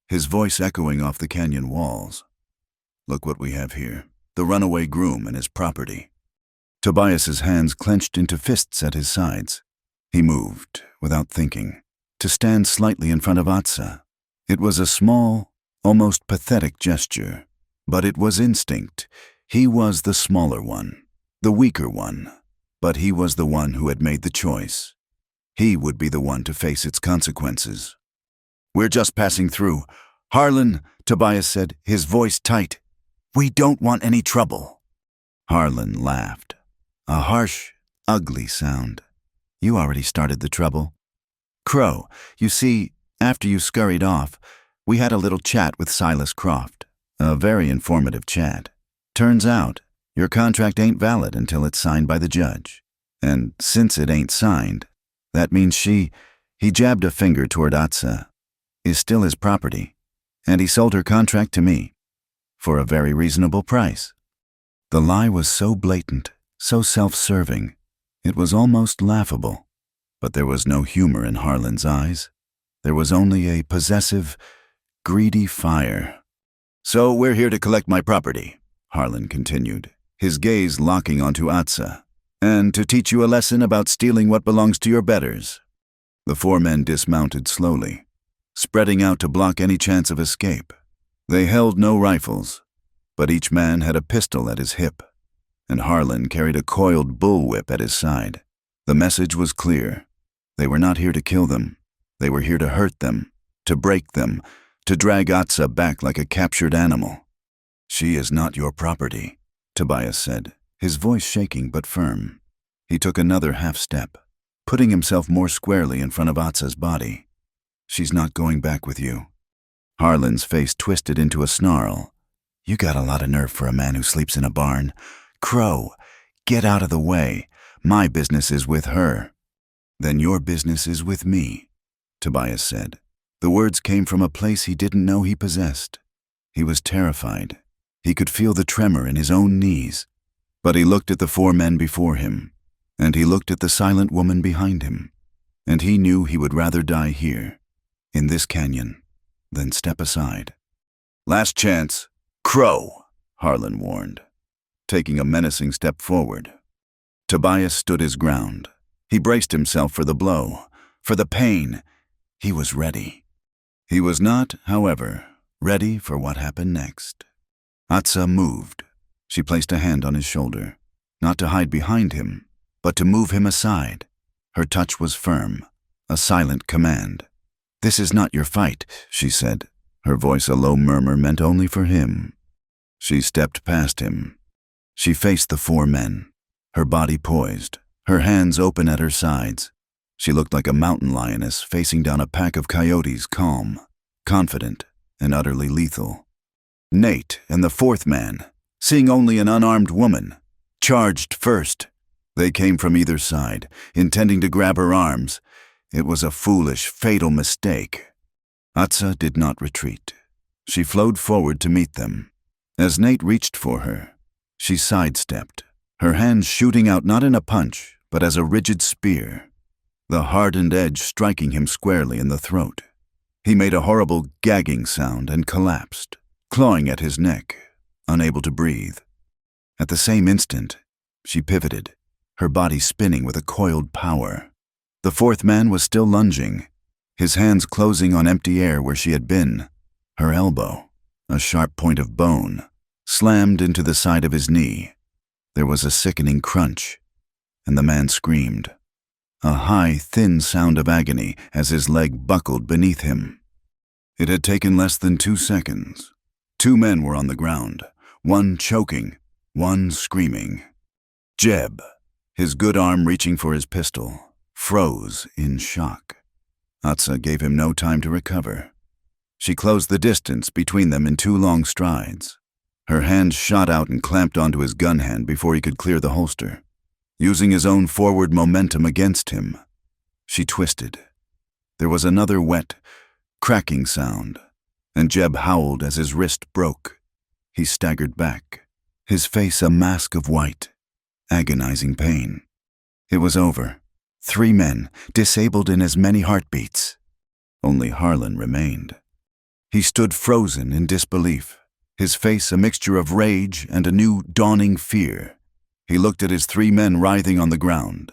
his voice echoing off the canyon walls. "Look what we have here, the runaway groom and his property." Tobias's hands clenched into fists at his sides. He moved, without thinking, to stand slightly in front of Atsa. It was a small, almost pathetic gesture, but it was instinct. He was the smaller one, the weaker one, but he was the one who had made the choice. He would be the one to face its consequences. "We're just passing through. Harlan," Tobias said, his voice tight. "We don't want any trouble." Harlan laughed. A harsh, ugly sound. "You already started the trouble. Crow, you see, after you scurried off, we had a little chat with Silas Croft. A very informative chat. Turns out, your contract ain't valid until it's signed by the judge. And since it ain't signed, that means he jabbed a finger toward Atsa, is still his property, and he sold her contract to me, for a very reasonable price." The lie was so blatant, so self-serving, it was almost laughable. But there was no humor in Harlan's eyes. There was only a possessive, greedy fire. "So we're here to collect my property," Harlan continued, his gaze locking onto Atsa, "and to teach you a lesson about stealing what belongs to your betters." The four men dismounted slowly, spreading out to block any chance of escape. They held no rifles, but each man had a pistol at his hip, and Harlan carried a coiled bullwhip at his side. The message was clear. They were not here to kill them. They were here to hurt them, to break them, to drag Atsa back like a captured animal. "She is not your property," Tobias said, his voice shaking but firm. He took another half step, putting himself more squarely in front of Atsa's body. "She's not going back with you." Harlan's face twisted into a snarl. "You got a lot of nerve for a man who sleeps in a barn. Crow, get out of the way. My business is with her." "Then your business is with me," Tobias said. The words came from a place he didn't know he possessed. He was terrified. He could feel the tremor in his own knees. But he looked at the four men before him, and he looked at the silent woman behind him, and he knew he would rather die here, in this canyon, than step aside. "Last chance. Crow," Harlan warned, taking a menacing step forward. Tobias stood his ground. He braced himself for the blow, for the pain. He was ready. He was not, however, ready for what happened next. Atsa moved. She placed a hand on his shoulder, not to hide behind him, but to move him aside. Her touch was firm, a silent command. "This is not your fight," she said, her voice a low murmur meant only for him. She stepped past him. She faced the four men, her body poised, her hands open at her sides. She looked like a mountain lioness facing down a pack of coyotes, calm, confident, and utterly lethal. Nate and the fourth man, seeing only an unarmed woman, charged first. They came from either side, intending to grab her arms. It was a foolish, fatal mistake. Atsa did not retreat. She flowed forward to meet them. As Nate reached for her, she sidestepped, her hands shooting out not in a punch, but as a rigid spear, the hardened edge striking him squarely in the throat. He made a horrible gagging sound and collapsed, clawing at his neck, unable to breathe. At the same instant, she pivoted, her body spinning with a coiled power. The fourth man was still lunging, his hands closing on empty air where she had been. Her elbow, a sharp point of bone, slammed into the side of his knee. There was a sickening crunch, and the man screamed. A high, thin sound of agony as his leg buckled beneath him. It had taken less than 2 seconds. 2 men were on the ground, one choking, one screaming. Jeb, his good arm reaching for his pistol, froze in shock. Atsa gave him no time to recover. She closed the distance between them in 2 long strides. Her hand shot out and clamped onto his gun hand before he could clear the holster. Using his own forward momentum against him, she twisted. There was another wet, cracking sound, and Jeb howled as his wrist broke. He staggered back, his face a mask of white, agonizing pain. It was over. 3 men, disabled in as many heartbeats. Only Harlan remained. He stood frozen in disbelief, his face a mixture of rage and a new dawning fear. He looked at his 3 men writhing on the ground,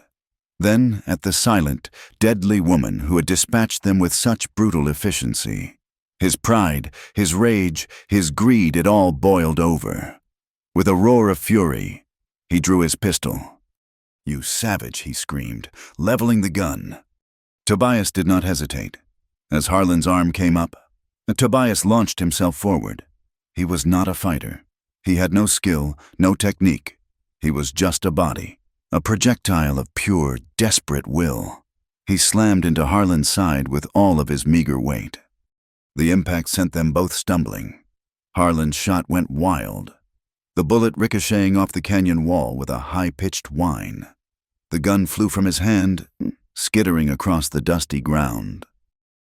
then at the silent, deadly woman who had dispatched them with such brutal efficiency. His pride, his rage, his greed, it all boiled over. With a roar of fury, he drew his pistol. "You savage," he screamed, leveling the gun. Tobias did not hesitate. As Harlan's arm came up, Tobias launched himself forward. He was not a fighter. He had no skill, no technique. He was just a body, a projectile of pure, desperate will. He slammed into Harlan's side with all of his meager weight. The impact sent them both stumbling. Harlan's shot went wild, the bullet ricocheting off the canyon wall with a high-pitched whine. The gun flew from his hand, skittering across the dusty ground.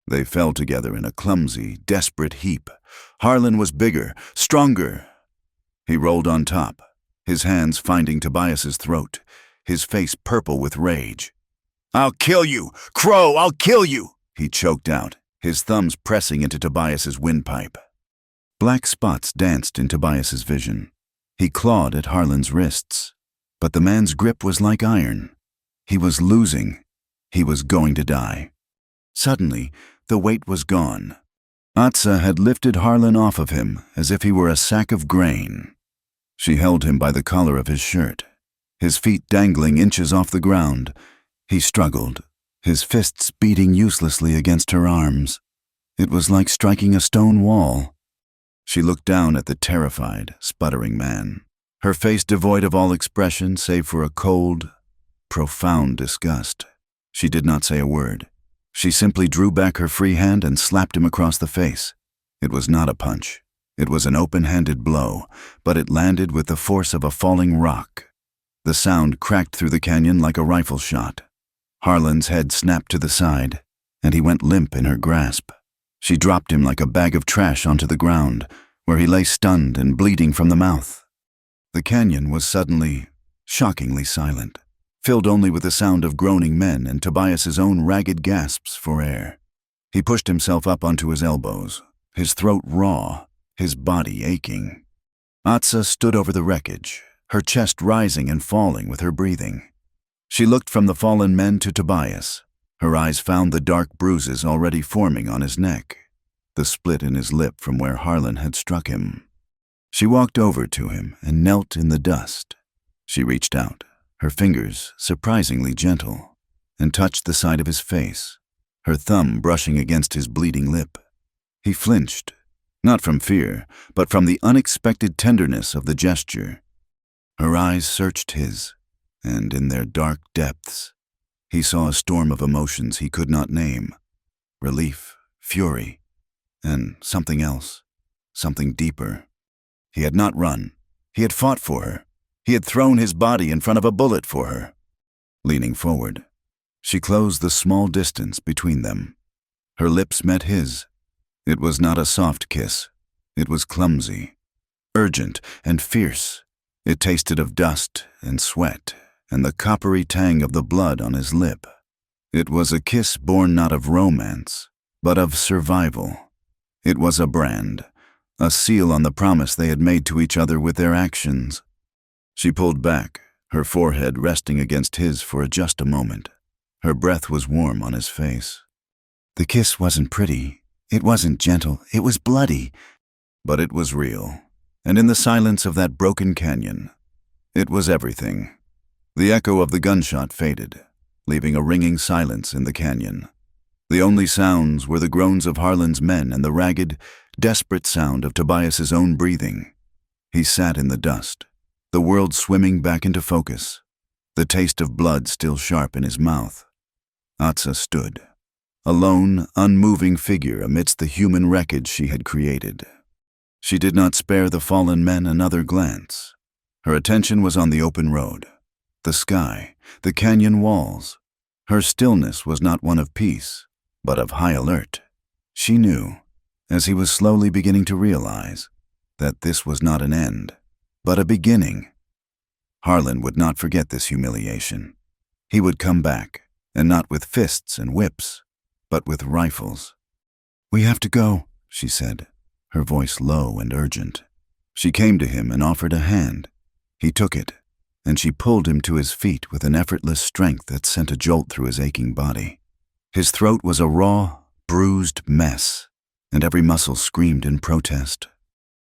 They fell together in a clumsy, desperate heap. Harlan was bigger, stronger. He rolled on top, his hands finding Tobias's throat, his face purple with rage. "I'll kill you! Crow, I'll kill you!" he choked out, his thumbs pressing into Tobias's windpipe. Black spots danced in Tobias's vision. He clawed at Harlan's wrists, but the man's grip was like iron. He was losing. He was going to die. Suddenly, the weight was gone. Atsa had lifted Harlan off of him as if he were a sack of grain. She held him by the collar of his shirt, his feet dangling inches off the ground. He struggled, his fists beating uselessly against her arms. It was like striking a stone wall. She looked down at the terrified, sputtering man, her face devoid of all expression save for a cold, profound disgust. She did not say a word. She simply drew back her free hand and slapped him across the face. It was not a punch. It was an open-handed blow, but it landed with the force of a falling rock. The sound cracked through the canyon like a rifle shot. Harlan's head snapped to the side, and he went limp in her grasp. She dropped him like a bag of trash onto the ground, where he lay stunned and bleeding from the mouth. The canyon was suddenly, shockingly silent, filled only with the sound of groaning men and Tobias's own ragged gasps for air. He pushed himself up onto his elbows, his throat raw, his body aching. Atsa stood over the wreckage, her chest rising and falling with her breathing. She looked from the fallen men to Tobias. Her eyes found the dark bruises already forming on his neck, the split in his lip from where Harlan had struck him. She walked over to him and knelt in the dust. She reached out, her fingers surprisingly gentle, and touched the side of his face, her thumb brushing against his bleeding lip. He flinched, not from fear, but from the unexpected tenderness of the gesture. Her eyes searched his, and in their dark depths, he saw a storm of emotions he could not name. Relief, fury, and something else, something deeper. He had not run. He had fought for her. He had thrown his body in front of a bullet for her. Leaning forward, she closed the small distance between them. Her lips met his. It was not a soft kiss. It was clumsy, urgent, and fierce. It tasted of dust and sweat and the coppery tang of the blood on his lip. It was a kiss born not of romance, but of survival. It was a brand, a seal on the promise they had made to each other with their actions. She pulled back, her forehead resting against his for just a moment. Her breath was warm on his face. The kiss wasn't pretty. It wasn't gentle. It was bloody. But it was real. And in the silence of that broken canyon, it was everything. The echo of the gunshot faded, leaving a ringing silence in the canyon. The only sounds were the groans of Harlan's men and the ragged, desperate sound of Tobias's own breathing. He sat in the dust, the world swimming back into focus, the taste of blood still sharp in his mouth. Atsa stood, a lone, unmoving figure amidst the human wreckage she had created. She did not spare the fallen men another glance. Her attention was on the open road, the sky, the canyon walls. Her stillness was not one of peace, but of high alert. She knew, as he was slowly beginning to realize, that this was not an end, but a beginning. Harlan would not forget this humiliation. He would come back, and not with fists and whips, but with rifles. "We have to go," she said, her voice low and urgent. She came to him and offered a hand. He took it, and she pulled him to his feet with an effortless strength that sent a jolt through his aching body. His throat was a raw, bruised mess, and every muscle screamed in protest.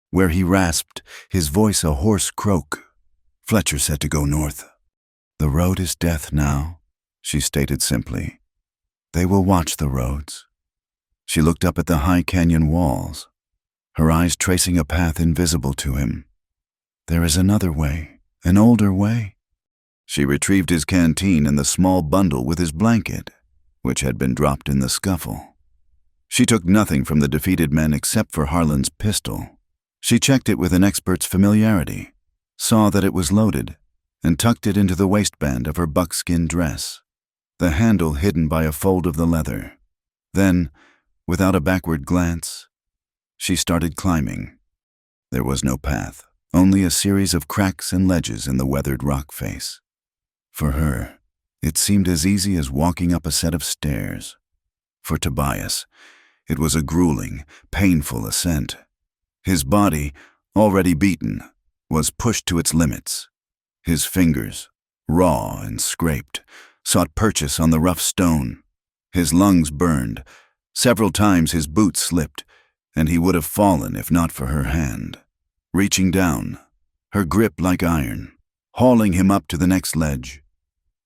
Where he rasped, his voice a hoarse croak. Fletcher said to go north. "The road is death now," she stated simply. "They will watch the roads." She looked up at the high canyon walls, her eyes tracing a path invisible to him. "There is another way. An older way." She retrieved his canteen and the small bundle with his blanket, which had been dropped in the scuffle. She took nothing from the defeated men except for Harlan's pistol. She checked it with an expert's familiarity, saw that it was loaded, and tucked it into the waistband of her buckskin dress, the handle hidden by a fold of the leather. Then, without a backward glance, she started climbing. There was no path, only a series of cracks and ledges in the weathered rock face. For her, it seemed as easy as walking up a set of stairs. For Tobias, it was a grueling, painful ascent. His body, already beaten, was pushed to its limits. His fingers, raw and scraped, sought purchase on the rough stone. His lungs burned. Several times his boots slipped, and he would have fallen if not for her hand, reaching down, her grip like iron, hauling him up to the next ledge.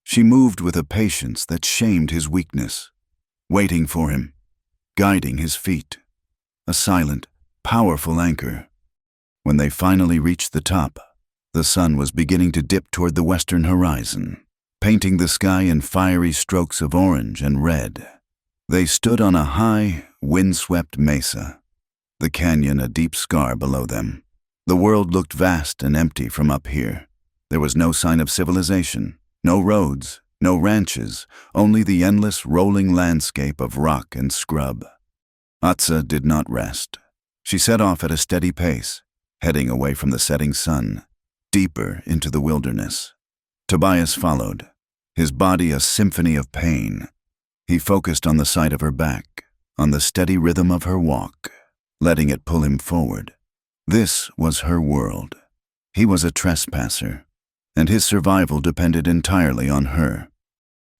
She moved with a patience that shamed his weakness, waiting for him, guiding his feet, a silent, powerful anchor. When they finally reached the top, the sun was beginning to dip toward the western horizon, painting the sky in fiery strokes of orange and red. They stood on a high, wind-swept mesa, the canyon a deep scar below them. The world looked vast and empty from up here. There was no sign of civilization, no roads, no ranches, only the endless rolling landscape of rock and scrub. Atsa did not rest. She set off at a steady pace, heading away from the setting sun, deeper into the wilderness. Tobias followed, his body a symphony of pain. He focused on the side of her back, on the steady rhythm of her walk, letting it pull him forward. This was her world. He was a trespasser, and his survival depended entirely on her.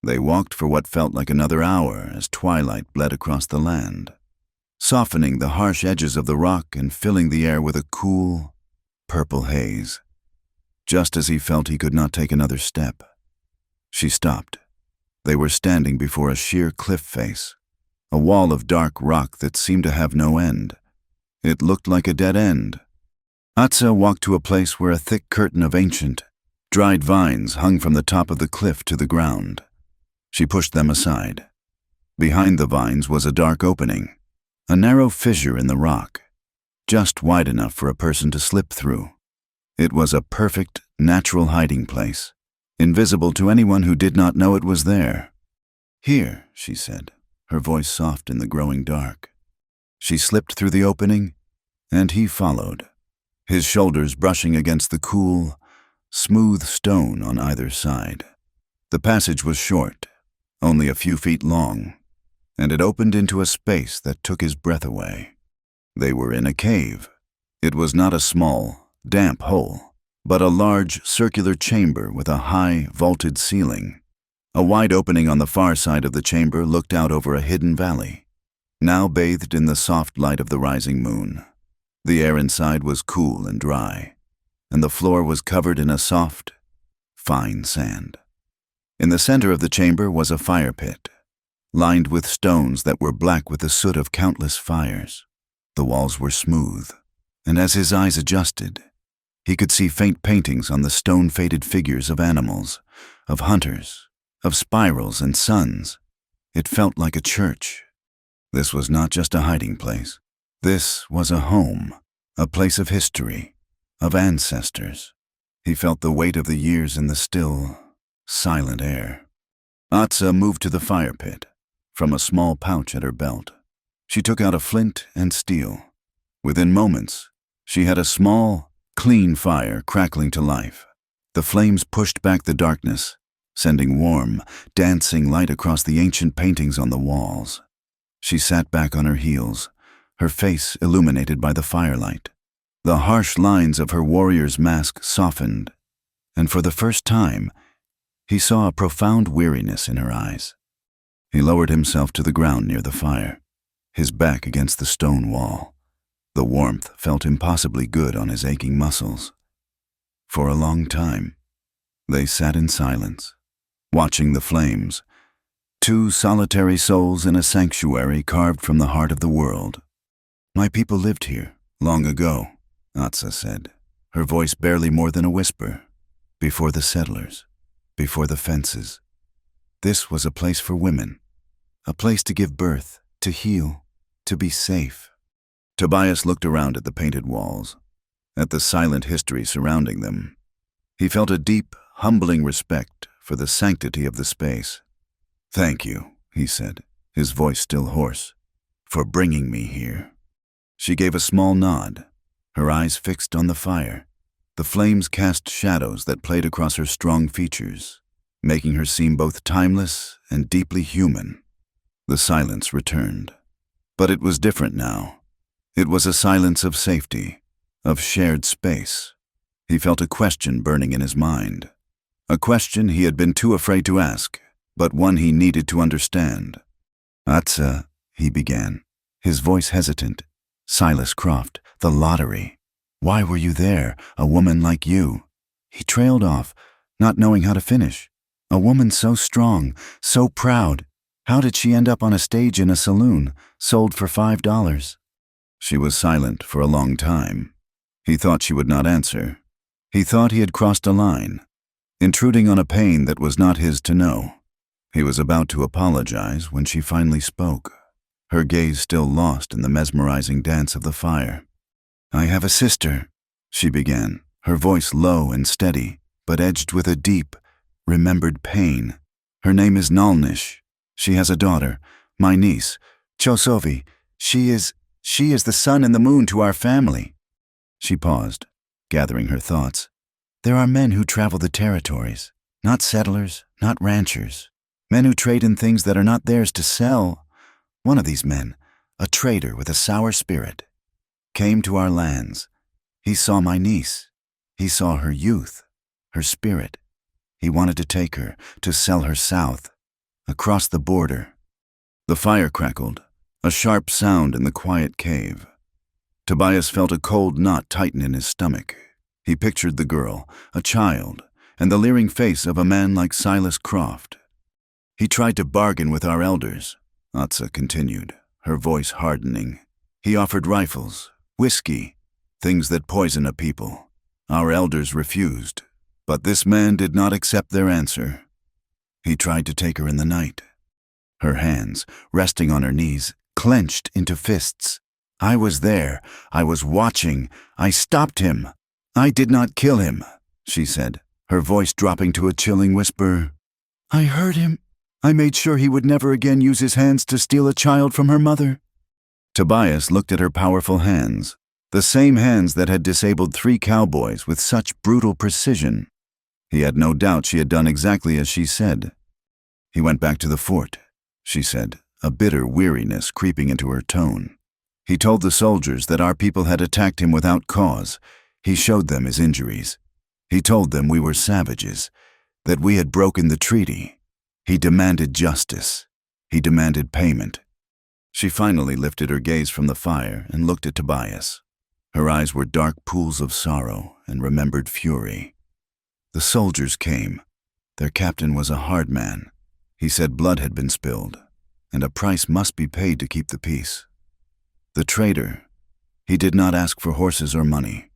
They walked for what felt like another hour as twilight bled across the land, softening the harsh edges of the rock and filling the air with a cool, purple haze. Just as he felt he could not take another step, she stopped. They were standing before a sheer cliff face, a wall of dark rock that seemed to have no end. It looked like a dead end. Atsa walked to a place where a thick curtain of ancient, dried vines hung from the top of the cliff to the ground. She pushed them aside. Behind the vines was a dark opening, a narrow fissure in the rock, just wide enough for a person to slip through. It was a perfect, natural hiding place, invisible to anyone who did not know it was there. "Here," she said, her voice soft in the growing dark. She slipped through the opening, and he followed, his shoulders brushing against the cool, smooth stone on either side. The passage was short, only a few feet long, and it opened into a space that took his breath away. They were in a cave. It was not a small, damp hole, but a large, circular chamber with a high, vaulted ceiling. A wide opening on the far side of the chamber looked out over a hidden valley, now bathed in the soft light of the rising moon. The air inside was cool and dry, and the floor was covered in a soft, fine sand. In the center of the chamber was a fire pit, lined with stones that were black with the soot of countless fires. The walls were smooth, and as his eyes adjusted, he could see faint paintings on the stone-faded figures of animals, of hunters, of spirals and suns. It felt like a church. This was not just a hiding place. This was a home, a place of history, of ancestors. He felt the weight of the years in the still, silent air. Atsa moved to the fire pit, from a small pouch at her belt. She took out a flint and steel. Within moments, she had a small, clean fire crackling to life. The flames pushed back the darkness, sending warm, dancing light across the ancient paintings on the walls. She sat back on her heels, her face illuminated by the firelight. The harsh lines of her warrior's mask softened, and for the first time, he saw a profound weariness in her eyes. He lowered himself to the ground near the fire, his back against the stone wall. The warmth felt impossibly good on his aching muscles. For a long time, they sat in silence, watching the flames, two solitary souls in a sanctuary carved from the heart of the world. "My people lived here, long ago," Atsa said, her voice barely more than a whisper. "Before the settlers, before the fences. This was a place for women, a place to give birth, to heal, to be safe." Tobias looked around at the painted walls, at the silent history surrounding them. He felt a deep, humbling respect for the sanctity of the space. "Thank you," he said, his voice still hoarse, "for bringing me here." She gave a small nod, her eyes fixed on the fire. The flames cast shadows that played across her strong features, making her seem both timeless and deeply human. The silence returned. But it was different now. It was a silence of safety, of shared space. He felt a question burning in his mind. A question he had been too afraid to ask, but one he needed to understand. "Atsa," he began, his voice hesitant. "Silas Croft, the lottery. Why were you there, a woman like you?" He trailed off, not knowing how to finish. A woman so strong, so proud. How did she end up on a stage in a saloon, sold for $5? She was silent for a long time. He thought she would not answer. He thought he had crossed a line, intruding on a pain that was not his to know. He was about to apologize when she finally spoke, her gaze still lost in the mesmerizing dance of the fire. "I have a sister," she began, her voice low and steady, but edged with a deep, remembered pain. "Her name is Nalnish. She has a daughter, my niece, Chosovi. She is the sun and the moon to our family." She paused, gathering her thoughts. "There are men who travel the territories, not settlers, not ranchers. Men who trade in things that are not theirs to sell. One of these men, a trader with a sour spirit, came to our lands. He saw my niece. He saw her youth, her spirit. He wanted to take her, to sell her south, across the border." The fire crackled, a sharp sound in the quiet cave. Tobias felt a cold knot tighten in his stomach. He pictured the girl, a child, and the leering face of a man like Silas Croft. "He tried to bargain with our elders," Atsa continued, her voice hardening. "He offered rifles, whiskey, things that poison a people. Our elders refused, but this man did not accept their answer. He tried to take her in the night." Her hands, resting on her knees, clenched into fists. "I was there. I was watching. I stopped him. I did not kill him," she said, her voice dropping to a chilling whisper. "I heard him. I made sure he would never again use his hands to steal a child from her mother." Tobias looked at her powerful hands, the same hands that had disabled 3 cowboys with such brutal precision. He had no doubt she had done exactly as she said. "He went back to the fort," she said, a bitter weariness creeping into her tone. "He told the soldiers that our people had attacked him without cause. He showed them his injuries. He told them we were savages, that we had broken the treaty. He demanded justice. He demanded payment." She finally lifted her gaze from the fire and looked at Tobias. Her eyes were dark pools of sorrow and remembered fury. "The soldiers came. Their captain was a hard man. He said blood had been spilled, and a price must be paid to keep the peace. The trader, he did not ask for horses or money.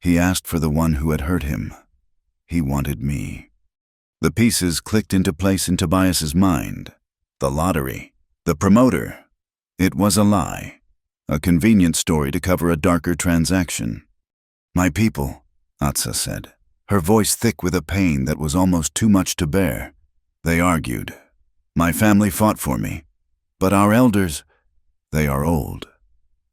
He asked for the one who had hurt him. He wanted me." The pieces clicked into place in Tobias's mind. The lottery, the promoter. It was a lie, a convenient story to cover a darker transaction. "My people," Atsa said, her voice thick with a pain that was almost too much to bear. "They argued. My family fought for me. But our elders, they are old.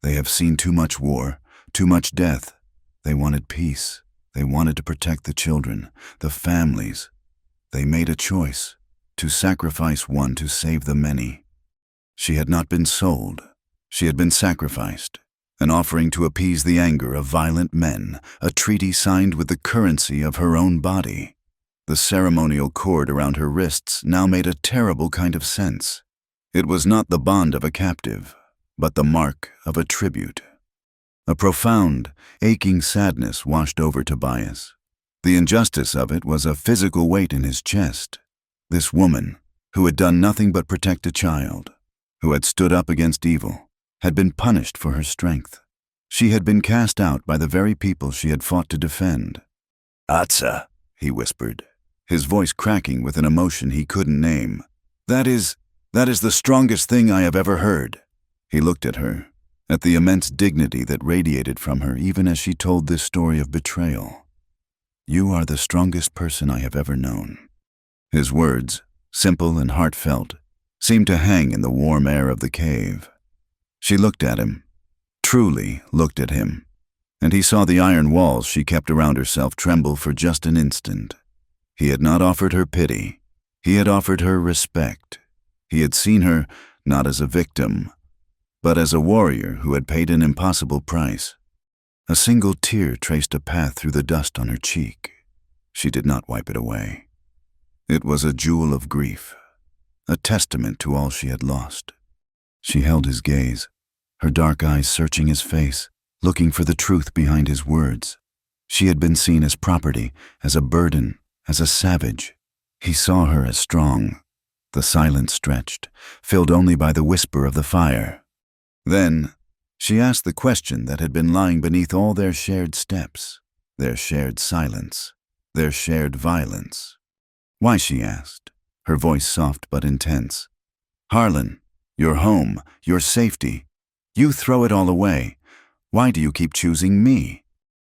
They have seen too much war, too much death. They wanted peace. They wanted to protect the children, the families. They made a choice, to sacrifice one to save the many." She had not been sold. She had been sacrificed, an offering to appease the anger of violent men, a treaty signed with the currency of her own body. The ceremonial cord around her wrists now made a terrible kind of sense. It was not the bond of a captive, but the mark of a tribute. A profound, aching sadness washed over Tobias. The injustice of it was a physical weight in his chest. This woman, who had done nothing but protect a child, who had stood up against evil, had been punished for her strength. She had been cast out by the very people she had fought to defend. "Atsa," he whispered, his voice cracking with an emotion he couldn't name. That is the strongest thing I have ever heard." He looked at her, at the immense dignity that radiated from her even as she told this story of betrayal. "You are the strongest person I have ever known." His words, simple and heartfelt, seemed to hang in the warm air of the cave. She looked at him, truly looked at him, and he saw the iron walls she kept around herself tremble for just an instant. He had not offered her pity. He had offered her respect. He had seen her not as a victim, but as a warrior who had paid an impossible price. A single tear traced a path through the dust on her cheek. She did not wipe it away. It was a jewel of grief, a testament to all she had lost. She held his gaze, her dark eyes searching his face, looking for the truth behind his words. She had been seen as property, as a burden, as a savage. He saw her as strong. The silence stretched, filled only by the whisper of the fire. Then, she asked the question that had been lying beneath all their shared steps, their shared silence, their shared violence. "Why?" she asked, her voice soft but intense. "Harlan, your home, your safety. You throw it all away. Why do you keep choosing me?"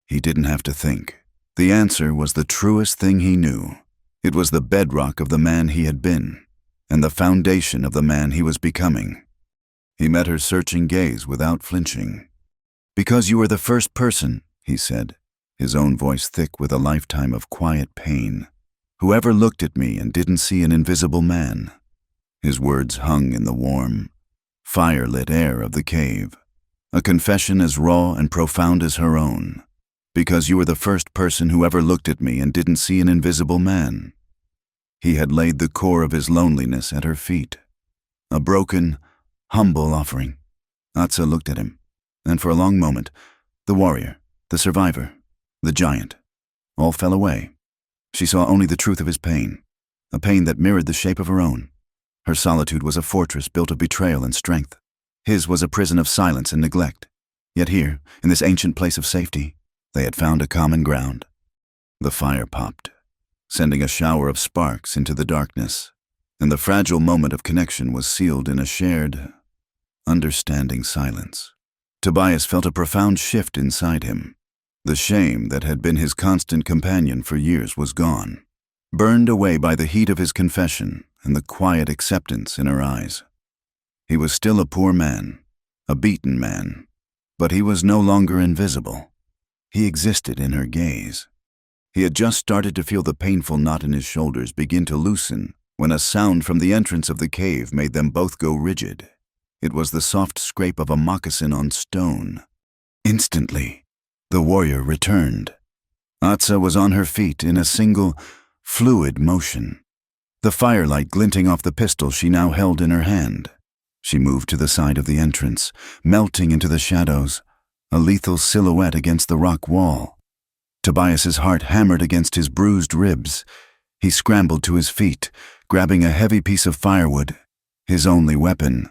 He didn't have to think. The answer was the truest thing he knew. It was the bedrock of the man he had been, and the foundation of the man he was becoming. He met her searching gaze without flinching. "Because you were the first person," he said, his own voice thick with a lifetime of quiet pain, "who ever looked at me and didn't see an invisible man." His words hung in the warm, fire-lit air of the cave, a confession as raw and profound as her own. "Because you were the first person who ever looked at me and didn't see an invisible man." He had laid the core of his loneliness at her feet, a broken, humble offering. Atsa looked at him, and for a long moment, the warrior, the survivor, the giant, all fell away. She saw only the truth of his pain, a pain that mirrored the shape of her own. Her solitude was a fortress built of betrayal and strength. His was a prison of silence and neglect. Yet here, in this ancient place of safety, they had found a common ground. The fire popped, sending a shower of sparks into the darkness, and the fragile moment of connection was sealed in a shared, understanding silence. Tobias felt a profound shift inside him. The shame that had been his constant companion for years was gone, burned away by the heat of his confession and the quiet acceptance in her eyes. He was still a poor man, a beaten man, but he was no longer invisible. He existed in her gaze. He had just started to feel the painful knot in his shoulders begin to loosen when a sound from the entrance of the cave made them both go rigid. It was the soft scrape of a moccasin on stone. Instantly, the warrior returned. Atsa was on her feet in a single, fluid motion, the firelight glinting off the pistol she now held in her hand. She moved to the side of the entrance, melting into the shadows, a lethal silhouette against the rock wall. Tobias's heart hammered against his bruised ribs. He scrambled to his feet, grabbing a heavy piece of firewood, his only weapon.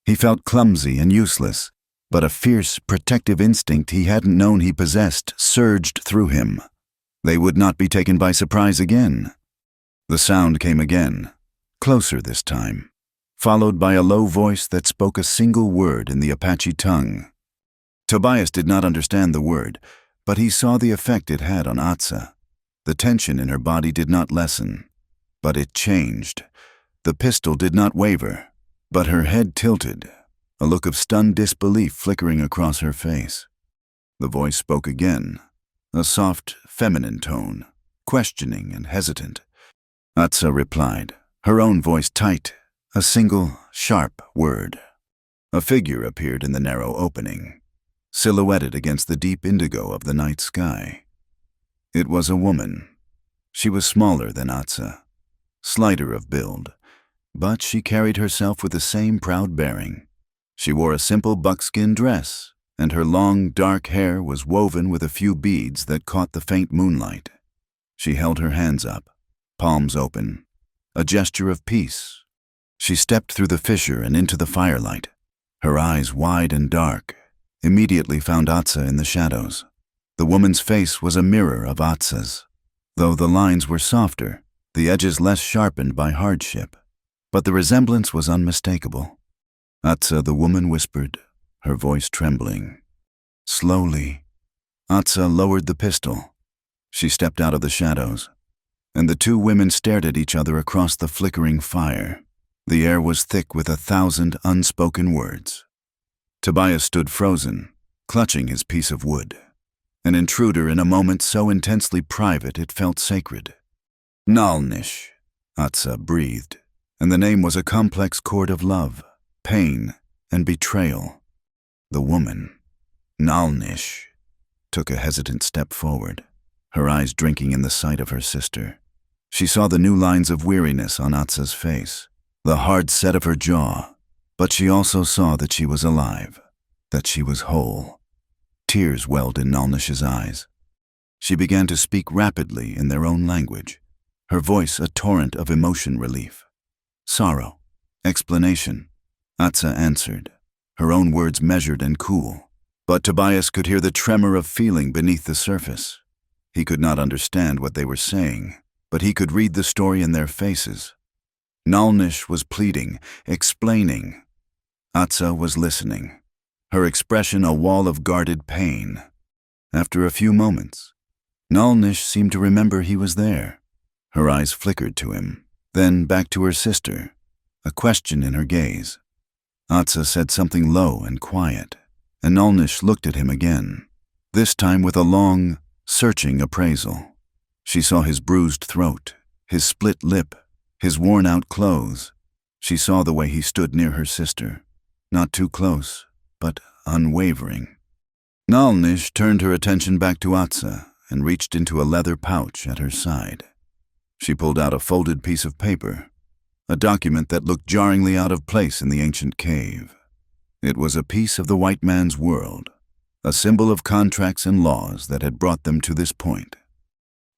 He felt clumsy and useless, but a fierce, protective instinct he hadn't known he possessed surged through him. They would not be taken by surprise again. The sound came again, closer this time, followed by a low voice that spoke a single word in the Apache tongue. Tobias did not understand the word, but he saw the effect it had on Atsa. The tension in her body did not lessen, but it changed. The pistol did not waver, but her head tilted, a look of stunned disbelief flickering across her face. The voice spoke again, a soft, feminine tone, questioning and hesitant. Atsa replied, her own voice tight, a single, sharp word. A figure appeared in the narrow opening, silhouetted against the deep indigo of the night sky. It was a woman. She was smaller than Atsa, slighter of build, but she carried herself with the same proud bearing. She wore a simple buckskin dress, and her long, dark hair was woven with a few beads that caught the faint moonlight. She held her hands up, palms open, a gesture of peace. She stepped through the fissure and into the firelight, her eyes wide and dark, immediately found Atsa in the shadows. The woman's face was a mirror of Atsa's, though the lines were softer, the edges less sharpened by hardship. But the resemblance was unmistakable. Atsa, the woman whispered, her voice trembling. Slowly, Atsa lowered the pistol. She stepped out of the shadows, and the two women stared at each other across the flickering fire. The air was thick with 1,000 unspoken words. Tobias stood frozen, clutching his piece of wood. an intruder in a moment so intensely private it felt sacred. Nalnish, Atsa breathed, and the name was a complex chord of love, pain, and betrayal. The woman, Nalnish, took a hesitant step forward, her eyes drinking in the sight of her sister. She saw the new lines of weariness on Atsa's face, the hard set of her jaw, but she also saw that she was alive, that she was whole. Tears welled in Nalnish's eyes. She began to speak rapidly in their own language, her voice a torrent of emotion relief. Sorrow, explanation, Atsa answered, her own words measured and cool. But Tobias could hear the tremor of feeling beneath the surface. He could not understand what they were saying, but he could read the story in their faces. Nalnish was pleading, explaining. Atsa was listening, her expression a wall of guarded pain. After a few moments, Nalnish seemed to remember he was there. Her eyes flickered to him, then back to her sister, a question in her gaze. Atsa said something low and quiet, and Nalnish looked at him again, this time with a long, searching appraisal. She saw his bruised throat, his split lip, his worn-out clothes. She saw the way he stood near her sister, not too close, but unwavering. Nalnish turned her attention back to Atsa and reached into a leather pouch at her side. She pulled out a folded piece of paper, a document that looked jarringly out of place in the ancient cave. It was a piece of the white man's world, a symbol of contracts and laws that had brought them to this point.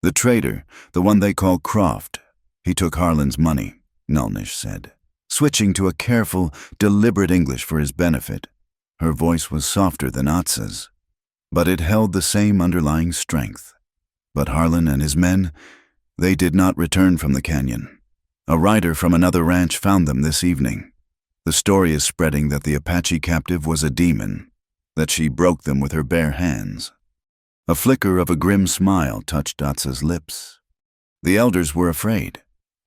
The trader, the one they call Croft, he took Harlan's money, Nalnish said, switching to a careful, deliberate English for his benefit. Her voice was softer than Atsa's, but it held the same underlying strength. But Harlan and his men, they did not return from the canyon. A rider from another ranch found them this evening. The story is spreading that the Apache captive was a demon, that she broke them with her bare hands. A flicker of a grim smile touched Atsa's lips. The elders were afraid.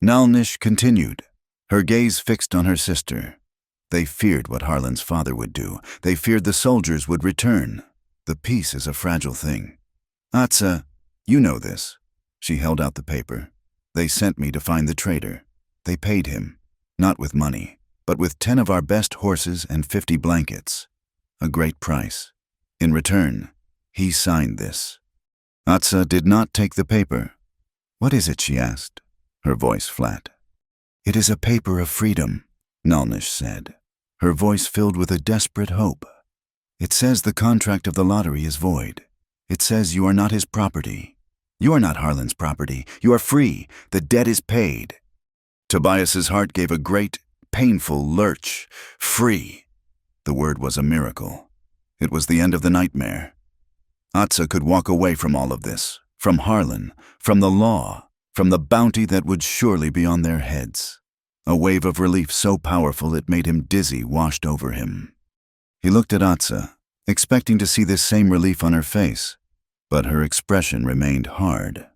Nalnish continued, her gaze fixed on her sister. They feared what Harlan's father would do. They feared the soldiers would return. The peace is a fragile thing. Atsa, you know this. She held out the paper. They sent me to find the trader. They paid him, not with money, but with 10 of our best horses and 50 blankets. A great price. In return, he signed this. Atsa did not take the paper. What is it, she asked, her voice flat. It is a paper of freedom, Nalnish said, her voice filled with a desperate hope. It says the contract of the lottery is void. It says you are not his property. You are not Harlan's property. You are free. The debt is paid. Tobias's heart gave a great, painful lurch. Free. The word was a miracle. It was the end of the nightmare. Atsa could walk away from all of this, from Harlan, from the law, from the bounty that would surely be on their heads. A wave of relief so powerful it made him dizzy washed over him. He looked at Atsa, expecting to see this same relief on her face, but her expression remained hard,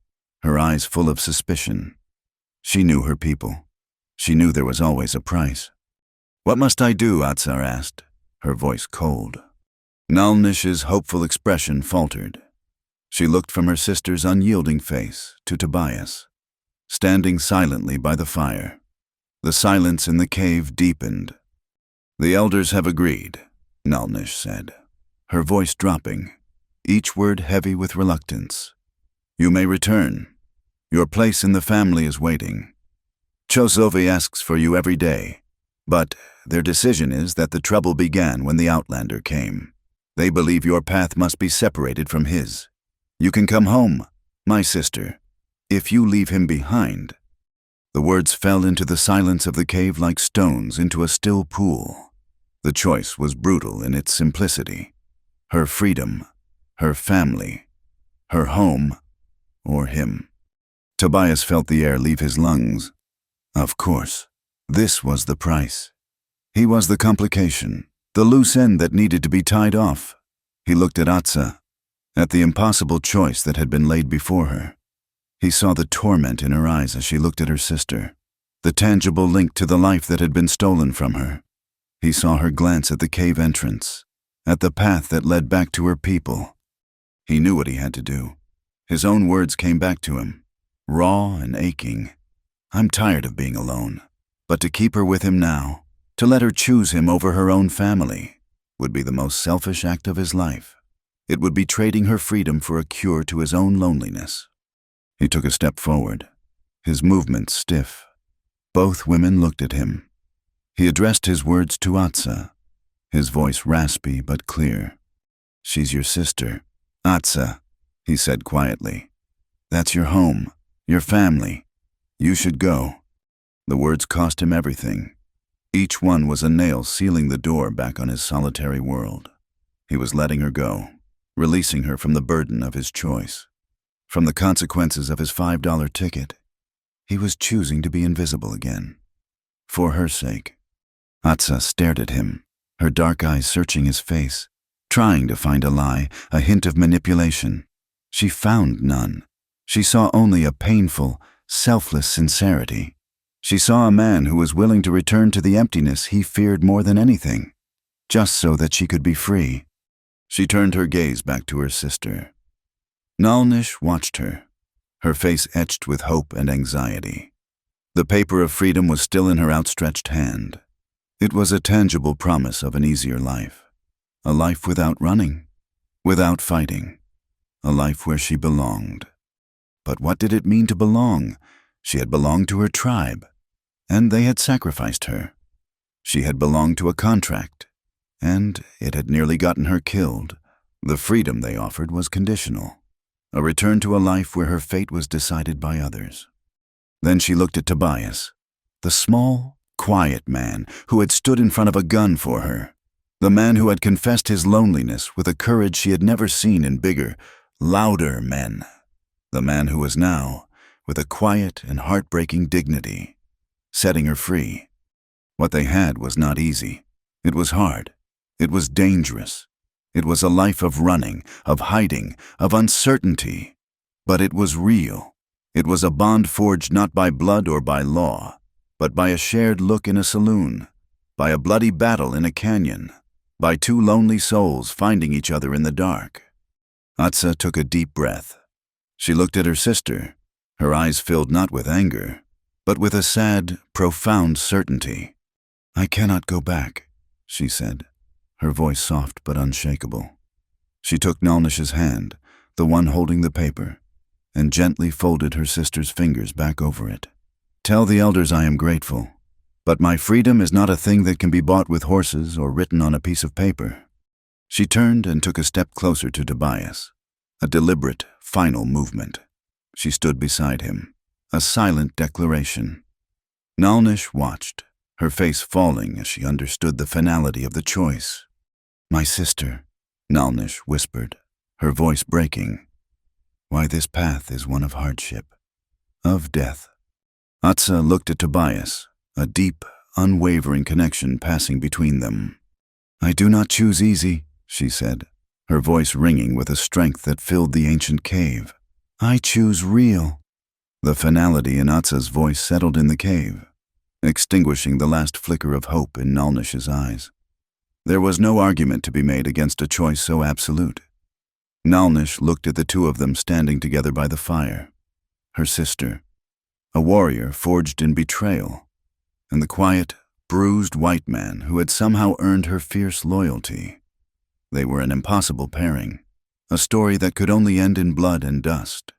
her eyes full of suspicion. She knew her people. She knew there was always a price. What must I do? Atsa asked, her voice cold. Nalnish's hopeful expression faltered. She looked from her sister's unyielding face to Tobias, standing silently by the fire. The silence in the cave deepened. The elders have agreed, Nalnish said, her voice dropping, each word heavy with reluctance. You may return. Your place in the family is waiting. Chozovi asks for you every day, but their decision is that the trouble began when the Outlander came. They believe your path must be separated from his. You can come home, my sister, if you leave him behind. The words fell into the silence of the cave like stones into a still pool. The choice was brutal in its simplicity. Her freedom, her family, her home, or him. Tobias felt the air leave his lungs. Of course, this was the price. He was the complication, the loose end that needed to be tied off. He looked at Atsa, at the impossible choice that had been laid before her. He saw the torment in her eyes as she looked at her sister, the tangible link to the life that had been stolen from her. He saw her glance at the cave entrance, at the path that led back to her people. He knew what he had to do. His own words came back to him, raw and aching. I'm tired of being alone. But to keep her with him now, to let her choose him over her own family, would be the most selfish act of his life. It would be trading her freedom for a cure to his own loneliness. He took a step forward, his movements stiff. Both women looked at him. He addressed his words to Atsa, his voice raspy but clear. She's your sister, Atsa, he said quietly. That's your home, your family. You should go. The words cost him everything. Each one was a nail sealing the door back on his solitary world. He was letting her go, releasing her from the burden of his choice, from the consequences of his $5 ticket. He was choosing to be invisible again. For her sake. Atsa stared at him, her dark eyes searching his face, trying to find a lie, a hint of manipulation. She found none. She saw only a painful, selfless sincerity. She saw a man who was willing to return to the emptiness he feared more than anything, just so that she could be free. She turned her gaze back to her sister. Nalnish watched her, her face etched with hope and anxiety. The paper of freedom was still in her outstretched hand. It was a tangible promise of an easier life, a life without running, without fighting, a life where she belonged. But what did it mean to belong? She had belonged to her tribe, and they had sacrificed her. She had belonged to a contract, and it had nearly gotten her killed. The freedom they offered was conditional, a return to a life where her fate was decided by others. Then she looked at Tobias, the small, quiet man who had stood in front of a gun for her, the man who had confessed his loneliness with a courage she had never seen in bigger, louder men, the man who was now, with a quiet and heartbreaking dignity, setting her free. What they had was not easy. It was hard. It was dangerous. It was a life of running, of hiding, of uncertainty. But it was real. It was a bond forged not by blood or by law, but by a shared look in a saloon, by a bloody battle in a canyon, by two lonely souls finding each other in the dark. Atsa took a deep breath. She looked at her sister, her eyes filled not with anger, but with a sad, profound certainty. I cannot go back, she said, her voice soft but unshakable. She took Nalnish's hand, the one holding the paper, and gently folded her sister's fingers back over it. Tell the elders I am grateful, but my freedom is not a thing that can be bought with horses or written on a piece of paper. She turned and took a step closer to Tobias, a deliberate, final movement. She stood beside him, a silent declaration. Nalnish watched, her face falling as she understood the finality of the choice. My sister, Nalnish whispered, her voice breaking. Why, this path is one of hardship, of death. Atsa looked at Tobias, a deep, unwavering connection passing between them. I do not choose easy, she said, her voice ringing with a strength that filled the ancient cave. I choose real. The finality in Atsa's voice settled in the cave, extinguishing the last flicker of hope in Nalnish's eyes. There was no argument to be made against a choice so absolute. Nalnish looked at the two of them standing together by the fire, her sister, a warrior forged in betrayal, and the quiet, bruised white man who had somehow earned her fierce loyalty. They were an impossible pairing, a story that could only end in blood and dust.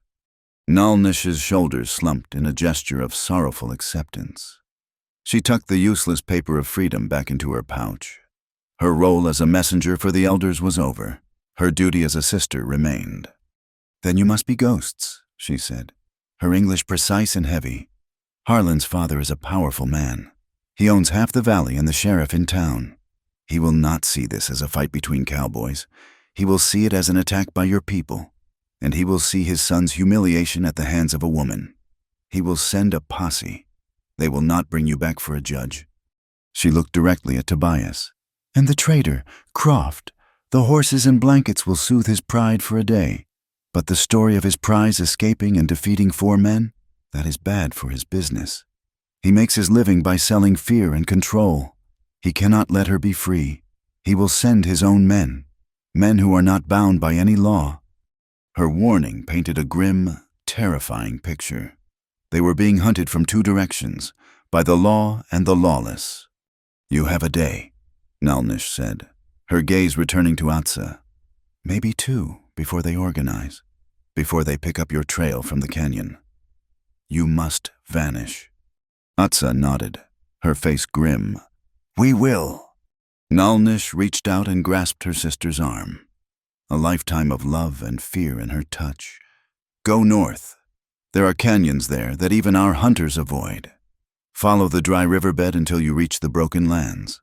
Nalnish's shoulders slumped in a gesture of sorrowful acceptance. She tucked the useless paper of freedom back into her pouch. Her role as a messenger for the elders was over. Her duty as a sister remained. Then you must be ghosts, she said, her English precise and heavy. Harlan's father is a powerful man. He owns half the valley and the sheriff in town. He will not see this as a fight between cowboys. He will see it as an attack by your people, and he will see his son's humiliation at the hands of a woman. He will send a posse. They will not bring you back for a judge. She looked directly at Tobias. And the traitor, Croft, the horses and blankets will soothe his pride for a day. But the story of his prize escaping and defeating 4 men, that is bad for his business. He makes his living by selling fear and control. He cannot let her be free. He will send his own men, men who are not bound by any law. Her warning painted a grim, terrifying picture. They were being hunted from two directions, by the law and the lawless. "You have a day," Nalnish said, her gaze returning to Atsa. "Maybe two, before they organize, before they pick up your trail from the canyon. You must vanish." Atsa nodded, her face grim. "We will." Nalnish reached out and grasped her sister's arm. A lifetime of love and fear in her touch. "Go north. There are canyons there that even our hunters avoid. Follow the dry riverbed until you reach the broken lands.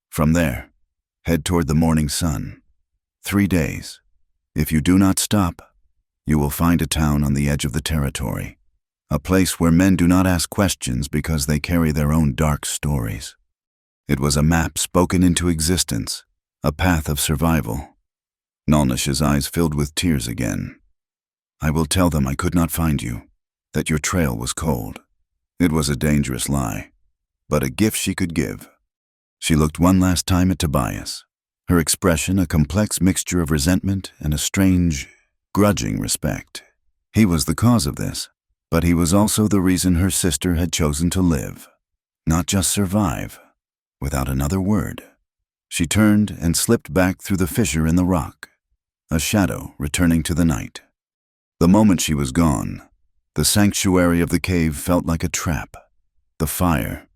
From there, head toward the morning sun. 3 days. If you do not stop, you will find a town on the edge of the territory, a place where men do not ask questions because they carry their own dark stories. It was a map spoken into existence, a path of survival. Nalnish's eyes filled with tears again. "I will tell them I could not find you, that your trail was cold." It was a dangerous lie, but a gift she could give. She looked one last time at Tobias, her expression a complex mixture of resentment and a strange, grudging respect. He was the cause of this, but he was also the reason her sister had chosen to live, not just survive. Without another word, she turned and slipped back through the fissure in the rock, a shadow returning to the night. The moment she was gone, the sanctuary of the cave felt like a trap. The fire,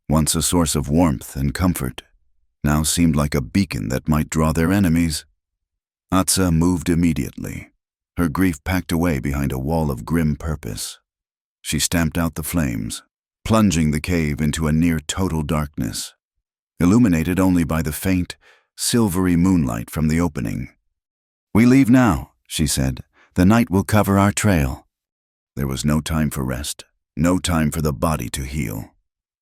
once a source of warmth and comfort, now seemed like a beacon that might draw their enemies. Atsa moved immediately, her grief packed away behind a wall of grim purpose. She stamped out the flames, plunging the cave into a near-total darkness, illuminated only by the faint, silvery moonlight from the opening. "We leave now," she said. "The night will cover our trail." There was no time for rest, no time for the body to heal.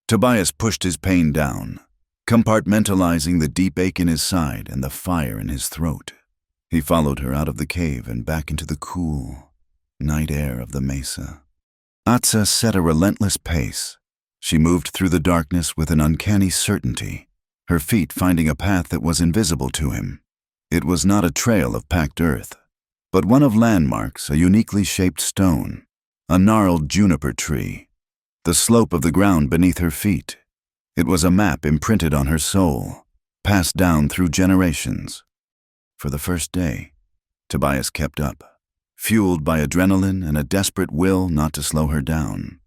Tobias pushed his pain down, compartmentalizing the deep ache in his side and the fire in his throat. He followed her out of the cave and back into the cool, night air of the mesa. Atsa set a relentless pace. She moved through the darkness with an uncanny certainty, her feet finding a path that was invisible to him. It was not a trail of packed earth, but one of landmarks, a uniquely shaped stone, a gnarled juniper tree, the slope of the ground beneath her feet. It was a map imprinted on her soul, passed down through generations. For the first day, Tobias kept up, fueled by adrenaline and a desperate will not to slow her down.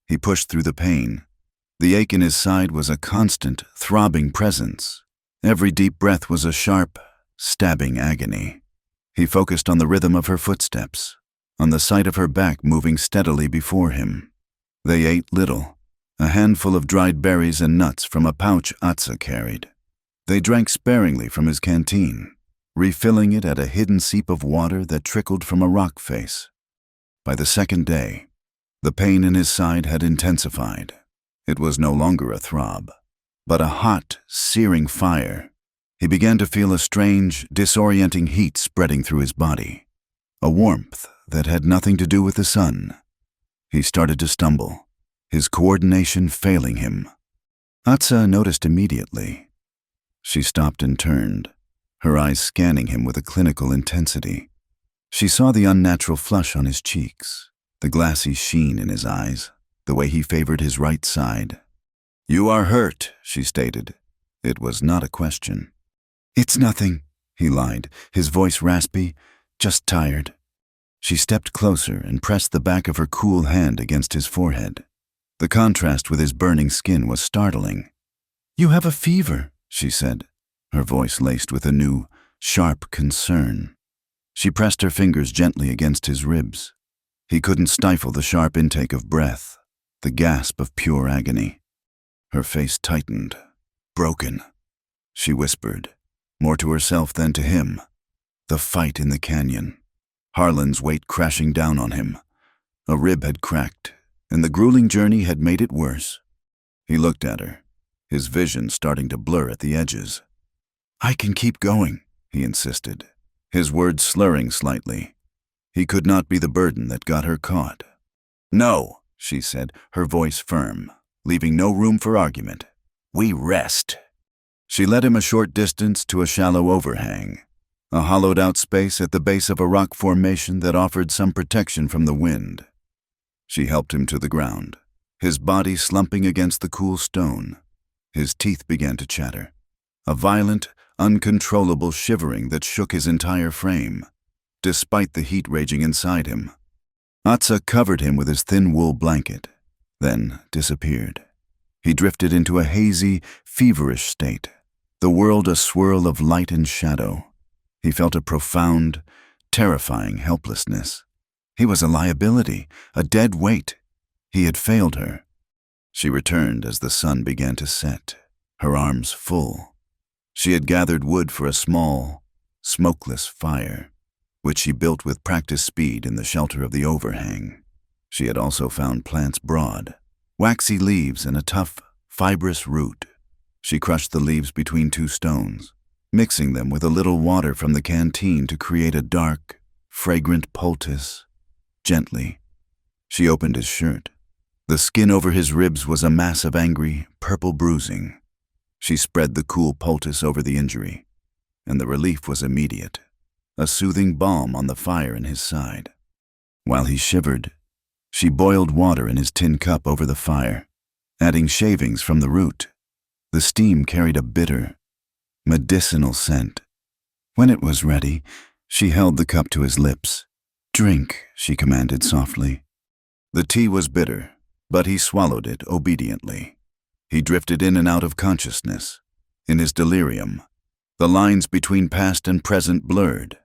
He pushed through the pain. The ache in his side was a constant, throbbing presence. Every deep breath was a sharp, stabbing agony. He focused on the rhythm of her footsteps, on the sight of her back moving steadily before him. They ate little, a handful of dried berries and nuts from a pouch Atsa carried. They drank sparingly from his canteen, refilling it at a hidden seep of water that trickled from a rock face. By the second day, the pain in his side had intensified. It was no longer a throb, but a hot, searing fire. He began to feel a strange, disorienting heat spreading through his body, a warmth that had nothing to do with the sun. He started to stumble, his coordination failing him. Atsa noticed immediately. She stopped and turned, her eyes scanning him with a clinical intensity. She saw the unnatural flush on his cheeks, the glassy sheen in his eyes, the way he favored his right side. "You are hurt," she stated. It was not a question. "It's nothing," he lied, his voice raspy, "just tired." She stepped closer and pressed the back of her cool hand against his forehead. The contrast with his burning skin was startling. "You have a fever," she said, her voice laced with a new, sharp concern. She pressed her fingers gently against his ribs. He couldn't stifle the sharp intake of breath, the gasp of pure agony. Her face tightened. "Broken," she whispered, more to herself than to him. The fight in the canyon. Harlan's weight crashing down on him. A rib had cracked, and the grueling journey had made it worse. He looked at her, his vision starting to blur at the edges. "I can keep going," he insisted, his words slurring slightly. He could not be the burden that got her caught. "No," she said, her voice firm, leaving no room for argument. "We rest." She led him a short distance to a shallow overhang. a hollowed-out space at the base of a rock formation that offered some protection from the wind. She helped him to the ground, his body slumping against the cool stone. His teeth began to chatter, a violent, uncontrollable shivering that shook his entire frame, despite the heat raging inside him. Atsa covered him with his thin wool blanket, then disappeared. He drifted into a hazy, feverish state, the world a swirl of light and shadow. He felt a profound, terrifying helplessness. He was a liability, a dead weight. He had failed her. She returned as the sun began to set, her arms full. She had gathered wood for a small, smokeless fire, which she built with practiced speed in the shelter of the overhang. She had also found plants broad, waxy leaves and a tough, fibrous root. She crushed the leaves between two stones, mixing them with a little water from the canteen to create a dark, fragrant poultice. Gently, she opened his shirt. The skin over his ribs was a mass of angry, purple bruising. She spread the cool poultice over the injury, and the relief was immediate, a soothing balm on the fire in his side. While he shivered, she boiled water in his tin cup over the fire, adding shavings from the root. The steam carried a bitter, medicinal scent. When it was ready, she held the cup to his lips. "Drink," she commanded softly. The tea was bitter, but he swallowed it obediently. He drifted in and out of consciousness. In his delirium, the lines between past and present blurred.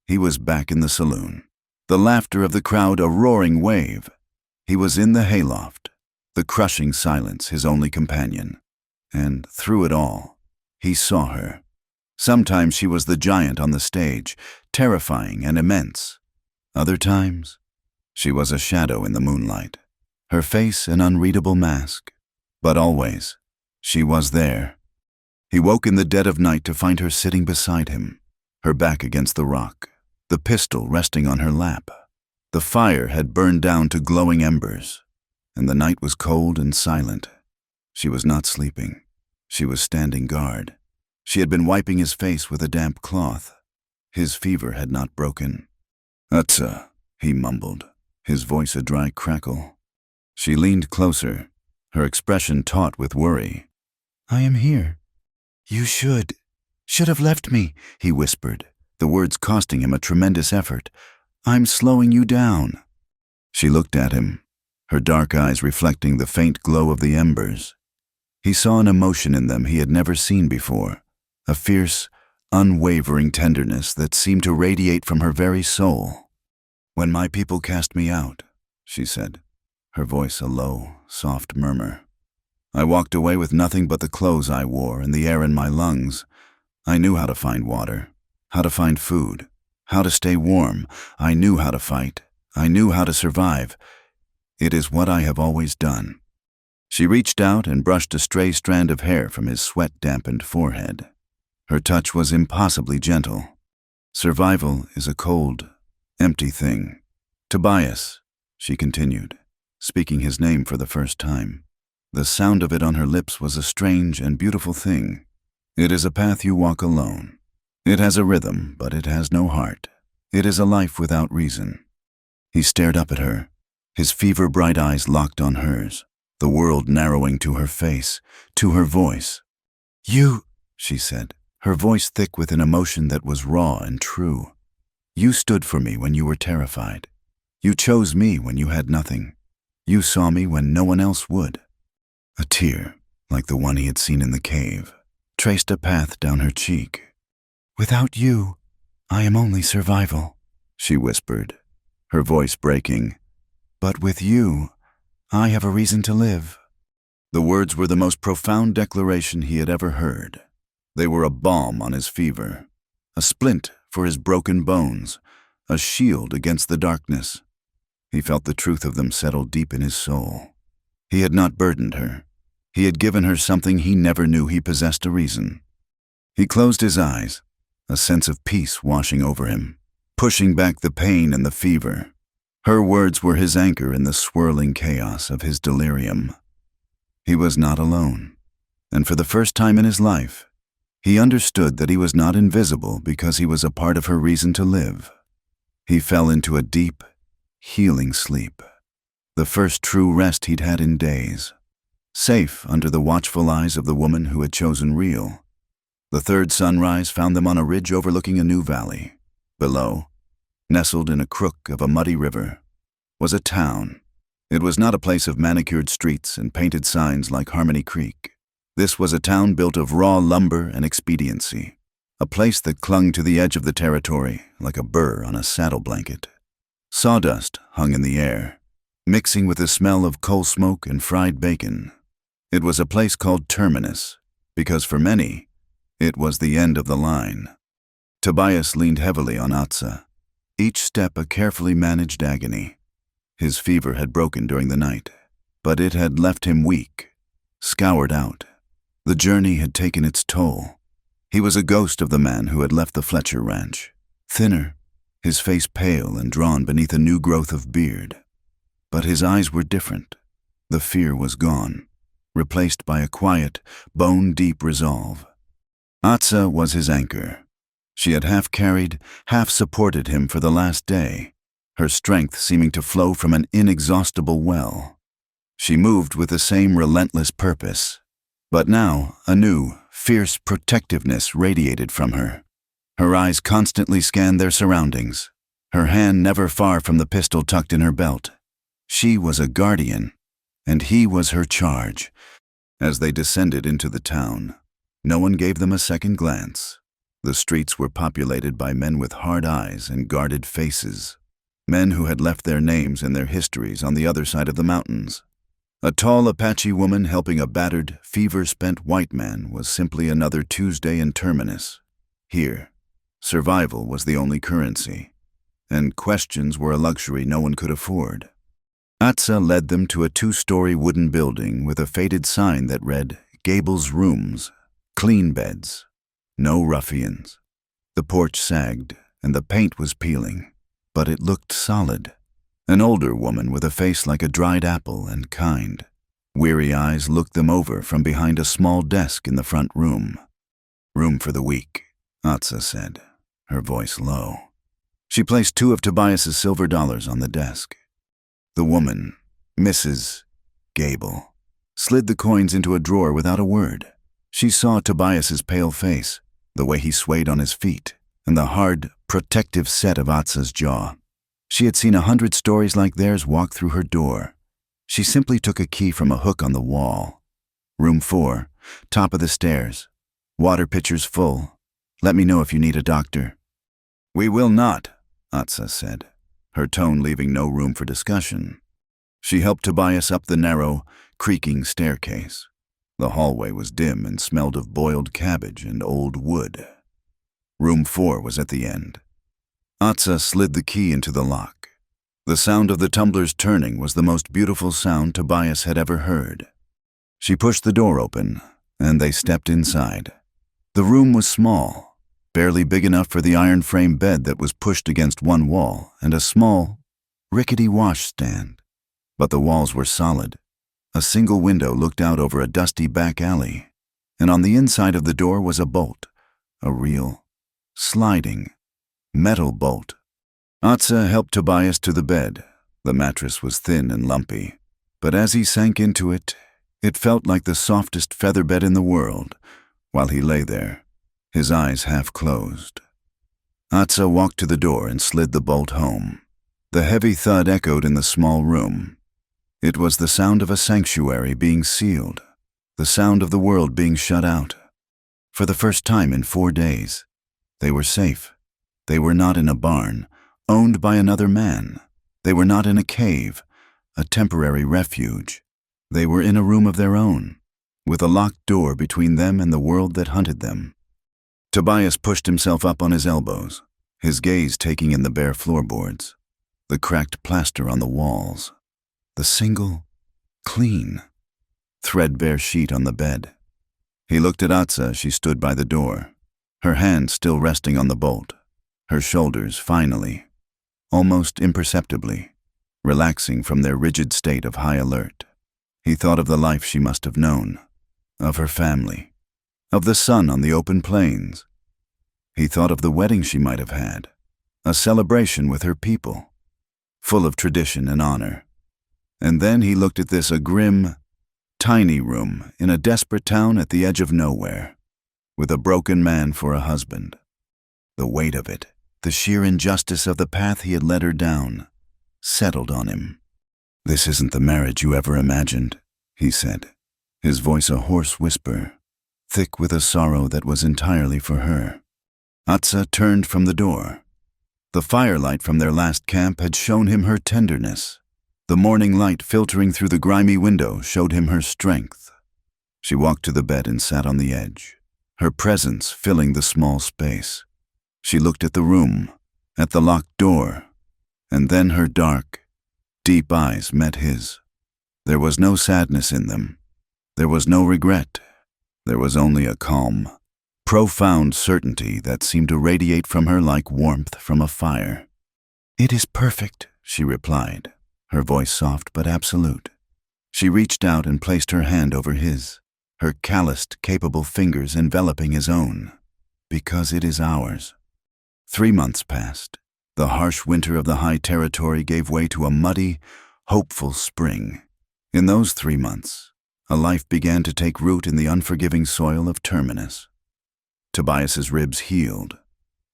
He was back in the saloon, the laughter of the crowd a roaring wave. He was in the hayloft, the crushing silence his only companion. And through it all, he saw her. Sometimes she was the giant on the stage, terrifying and immense. Other times, she was a shadow in the moonlight, her face an unreadable mask. But always, she was there. He woke in the dead of night to find her sitting beside him, her back against the rock, the pistol resting on her lap. The fire had burned down to glowing embers, and the night was cold and silent. She was not sleeping. She was standing guard. She had been wiping his face with a damp cloth. His fever had not broken. "Atsa," he mumbled, his voice a dry crackle. She leaned closer, her expression taut with worry. "I am here." "You should have left me," he whispered, the words costing him a tremendous effort. "I'm slowing you down." She looked at him, her dark eyes reflecting the faint glow of the embers. He saw an emotion in them he had never seen before, a fierce, unwavering tenderness that seemed to radiate from her very soul. "When my people cast me out," she said, her voice a low, soft murmur, "I walked away with nothing but the clothes I wore and the air in my lungs. I knew how to find water, how to find food, how to stay warm. I knew how to fight. I knew how to survive. It is what I have always done." She reached out and brushed a stray strand of hair from his sweat-dampened forehead. Her touch was impossibly gentle. "Survival is a cold, empty thing. Tobias," she continued, speaking his name for the first time. The sound of it on her lips was a strange and beautiful thing. "It is a path you walk alone. It has a rhythm, but it has no heart. It is a life without reason." He stared up at her, his fever-bright eyes locked on hers, the world narrowing to her face, to her voice. "You," she said, her voice thick with an emotion that was raw and true. "You stood for me when you were terrified. You chose me when you had nothing. You saw me when no one else would." A tear, like the one he had seen in the cave, traced a path down her cheek. "Without you, I am only survival," she whispered, her voice breaking. "But with you, I have a reason to live." The words were the most profound declaration he had ever heard. They were a balm on his fever, a splint for his broken bones, a shield against the darkness. He felt the truth of them settle deep in his soul. He had not burdened her. He had given her something he never knew he possessed a reason. He closed his eyes, a sense of peace washing over him, pushing back the pain and the fever. Her words were his anchor in the swirling chaos of his delirium. He was not alone, and for the first time in his life, He understood that he was not invisible because he was a part of her reason to live. He fell into a deep, healing sleep, the first true rest he'd had in days, safe under the watchful eyes of the woman who had chosen real. The third sunrise found them on a ridge overlooking a new valley. Below, nestled in a crook of a muddy river, was a town. It was not a place of manicured streets and painted signs like Harmony Creek. This was a town built of raw lumber and expediency, a place that clung to the edge of the territory like a burr on a saddle blanket. Sawdust hung in the air, mixing with the smell of coal smoke and fried bacon. It was a place called Terminus, because for many, it was the end of the line. Tobias leaned heavily on Atsa, each step a carefully managed agony. His fever had broken during the night, but it had left him weak, scoured out. The journey had taken its toll. He was a ghost of the man who had left the Fletcher ranch, thinner, his face pale and drawn beneath a new growth of beard. But his eyes were different. The fear was gone, replaced by a quiet, bone-deep resolve. Atsa was his anchor. She had half carried, half supported him for the last day, her strength seeming to flow from an inexhaustible well. She moved with the same relentless purpose, but now a new, fierce protectiveness radiated from her. Her eyes constantly scanned their surroundings, her hand never far from the pistol tucked in her belt. She was a guardian, and he was her charge. As they descended into the town, no one gave them a second glance. The streets were populated by men with hard eyes and guarded faces, men who had left their names and their histories on the other side of the mountains. A tall Apache woman helping a battered, fever-spent white man was simply another Tuesday in Terminus. Here, survival was the only currency, and questions were a luxury no one could afford. Atsa led them to a 2-story wooden building with a faded sign that read, "Gable's Rooms, Clean Beds, No Ruffians." The porch sagged, and the paint was peeling, but it looked solid. An older woman with a face like a dried apple and kind. Weary eyes looked them over from behind a small desk in the front room. "Room for the weak," Atsa said, her voice low. She placed 2 of Tobias's silver dollars on the desk. The woman, Mrs. Gable, slid the coins into a drawer without a word. She saw Tobias's pale face, the way he swayed on his feet, and the hard, protective set of Atsa's jaw. She had seen 100 stories like theirs walk through her door. She simply took a key from a hook on the wall. "Room 4, top of the stairs. Water pitchers full. Let me know if you need a doctor." "We will not," Atsa said, her tone leaving no room for discussion. She helped Tobias up the narrow, creaking staircase. The hallway was dim and smelled of boiled cabbage and old wood. Room 4 was at the end. Atsa slid the key into the lock. The sound of the tumblers turning was the most beautiful sound Tobias had ever heard. She pushed the door open, and they stepped inside. The room was small, barely big enough for the iron frame bed that was pushed against one wall and a small, rickety washstand. But the walls were solid. A single window looked out over a dusty back alley, and on the inside of the door was a bolt, a real, sliding, metal bolt. Atsa helped Tobias to the bed. The mattress was thin and lumpy, but as he sank into it, it felt like the softest feather bed in the world, while he lay there, his eyes half closed. Atsa walked to the door and slid the bolt home. The heavy thud echoed in the small room. It was the sound of a sanctuary being sealed, the sound of the world being shut out. For the first time in 4 days, they were safe. They were not in a barn, owned by another man. They were not in a cave, a temporary refuge. They were in a room of their own, with a locked door between them and the world that hunted them. Tobias pushed himself up on his elbows, his gaze taking in the bare floorboards, the cracked plaster on the walls, the single, clean, threadbare sheet on the bed. He looked at Atsa as she stood by the door, her hand still resting on the bolt, her shoulders finally, almost imperceptibly, relaxing from their rigid state of high alert. He thought of the life she must have known, of her family, of the sun on the open plains. He thought of the wedding she might have had, a celebration with her people, full of tradition and honor. And then he looked at this, a grim, tiny room in a desperate town at the edge of nowhere, with a broken man for a husband. The weight of it, the sheer injustice of the path he had led her down, settled on him. "This isn't the marriage you ever imagined," he said, his voice a hoarse whisper, thick with a sorrow that was entirely for her. Atsa turned from the door. The firelight from their last camp had shown him her tenderness. The morning light filtering through the grimy window showed him her strength. She walked to the bed and sat on the edge, her presence filling the small space. She looked at the room, at the locked door, and then her dark, deep eyes met his. There was no sadness in them. There was no regret. There was only a calm, profound certainty that seemed to radiate from her like warmth from a fire. "It is perfect," she replied, her voice soft but absolute. She reached out and placed her hand over his, her calloused, capable fingers enveloping his own. "Because it is ours." 3 months passed. The harsh winter of the high territory gave way to a muddy, hopeful spring. In those 3 months, a life began to take root in the unforgiving soil of Terminus. Tobias's ribs healed,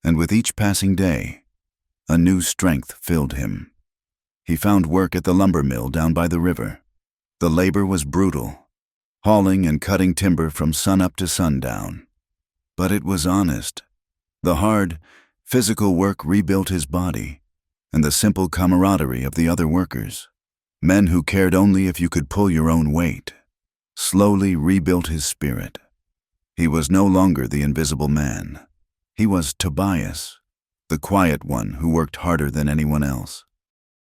and with each passing day, a new strength filled him. He found work at the lumber mill down by the river. The labor was brutal, hauling and cutting timber from sunup to sundown. But it was honest. The hard, physical work rebuilt his body, and the simple camaraderie of the other workers, men who cared only if you could pull your own weight, slowly rebuilt his spirit. He was no longer the invisible man. He was Tobias, the quiet one who worked harder than anyone else.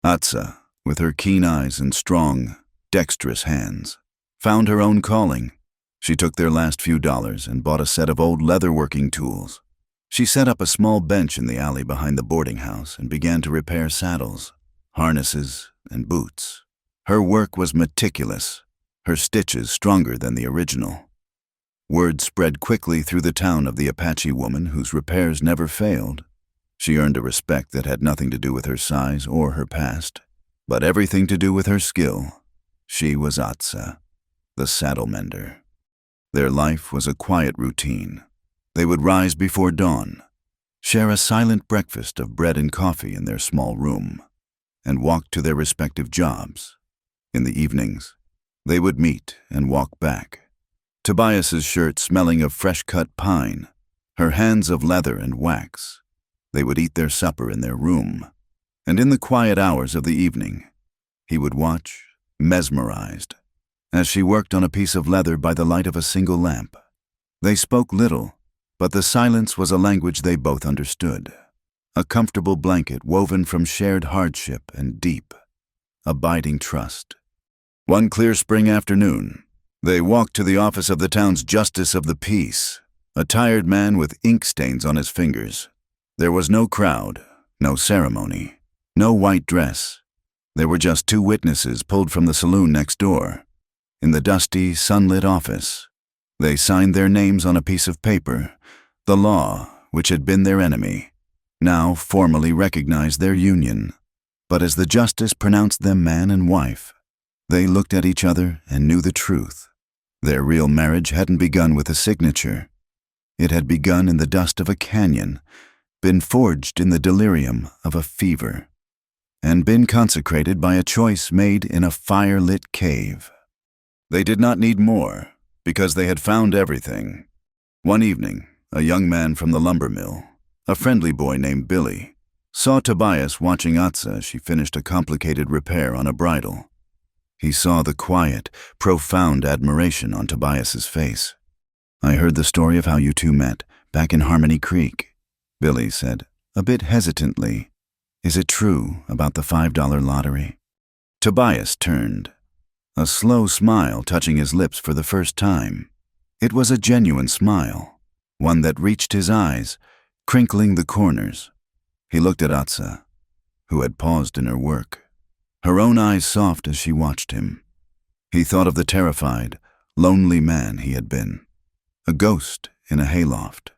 Atsa, with her keen eyes and strong, dexterous hands, found her own calling. She took their last few dollars and bought a set of old leatherworking tools. She set up a small bench in the alley behind the boarding house and began to repair saddles, harnesses, and boots. Her work was meticulous, her stitches stronger than the original. Word spread quickly through the town of the Apache woman whose repairs never failed. She earned a respect that had nothing to do with her size or her past, but everything to do with her skill. She was Atsa, the saddle mender. Their life was a quiet routine. They would rise before dawn, share a silent breakfast of bread and coffee in their small room, and walk to their respective jobs. In the evenings, they would meet and walk back. Tobias's shirt smelling of fresh-cut pine, her hands of leather and wax. They would eat their supper in their room, and in the quiet hours of the evening, he would watch, mesmerized, as she worked on a piece of leather by the light of a single lamp. They spoke little, but the silence was a language they both understood, a comfortable blanket woven from shared hardship and deep, abiding trust. One clear spring afternoon, they walked to the office of the town's Justice of the Peace, a tired man with ink stains on his fingers. There was no crowd, no ceremony, no white dress. There were just 2 witnesses pulled from the saloon next door. In the dusty, sunlit office, they signed their names on a piece of paper. The law, which had been their enemy, now formally recognized their union. But as the justice pronounced them man and wife, they looked at each other and knew the truth. Their real marriage hadn't begun with a signature. It had begun in the dust of a canyon, been forged in the delirium of a fever, and been consecrated by a choice made in a fire-lit cave. They did not need more, because they had found everything. One evening, a young man from the lumber mill, a friendly boy named Billy, saw Tobias watching Atsa as she finished a complicated repair on a bridle. He saw the quiet, profound admiration on Tobias's face. "I heard the story of how you two met, back in Harmony Creek," Billy said, a bit hesitantly. "Is it true about the $5 lottery?" Tobias turned, a slow smile touching his lips for the first time. It was a genuine smile, one that reached his eyes, crinkling the corners. He looked at Atsa, who had paused in her work, her own eyes soft as she watched him. He thought of the terrified, lonely man he had been. a ghost in a hayloft.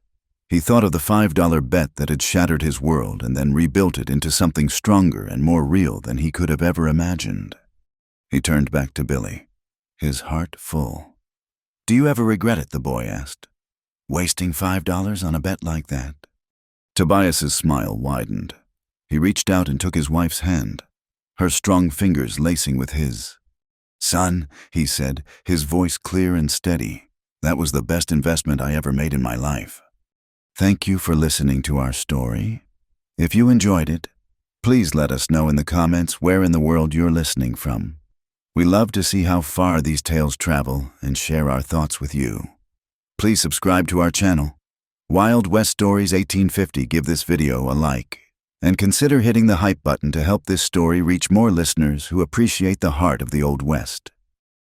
He thought of the $5 bet that had shattered his world and then rebuilt it into something stronger and more real than he could have ever imagined. He turned back to Billy, his heart full. "Do you ever regret it?" the boy asked. "Wasting $5 on a bet like that?" Tobias's smile widened. He reached out and took his wife's hand, her strong fingers lacing with his. "Son," he said, his voice clear and steady, "that was the best investment I ever made in my life. Thank you for listening to our story. If you enjoyed it, please let us know in the comments where in the world you're listening from. We love to see how far these tales travel and share our thoughts with you. Please subscribe to our channel. Wild West Stories 1850. Give this video a like, and consider hitting the hype button to help this story reach more listeners who appreciate the heart of the Old West.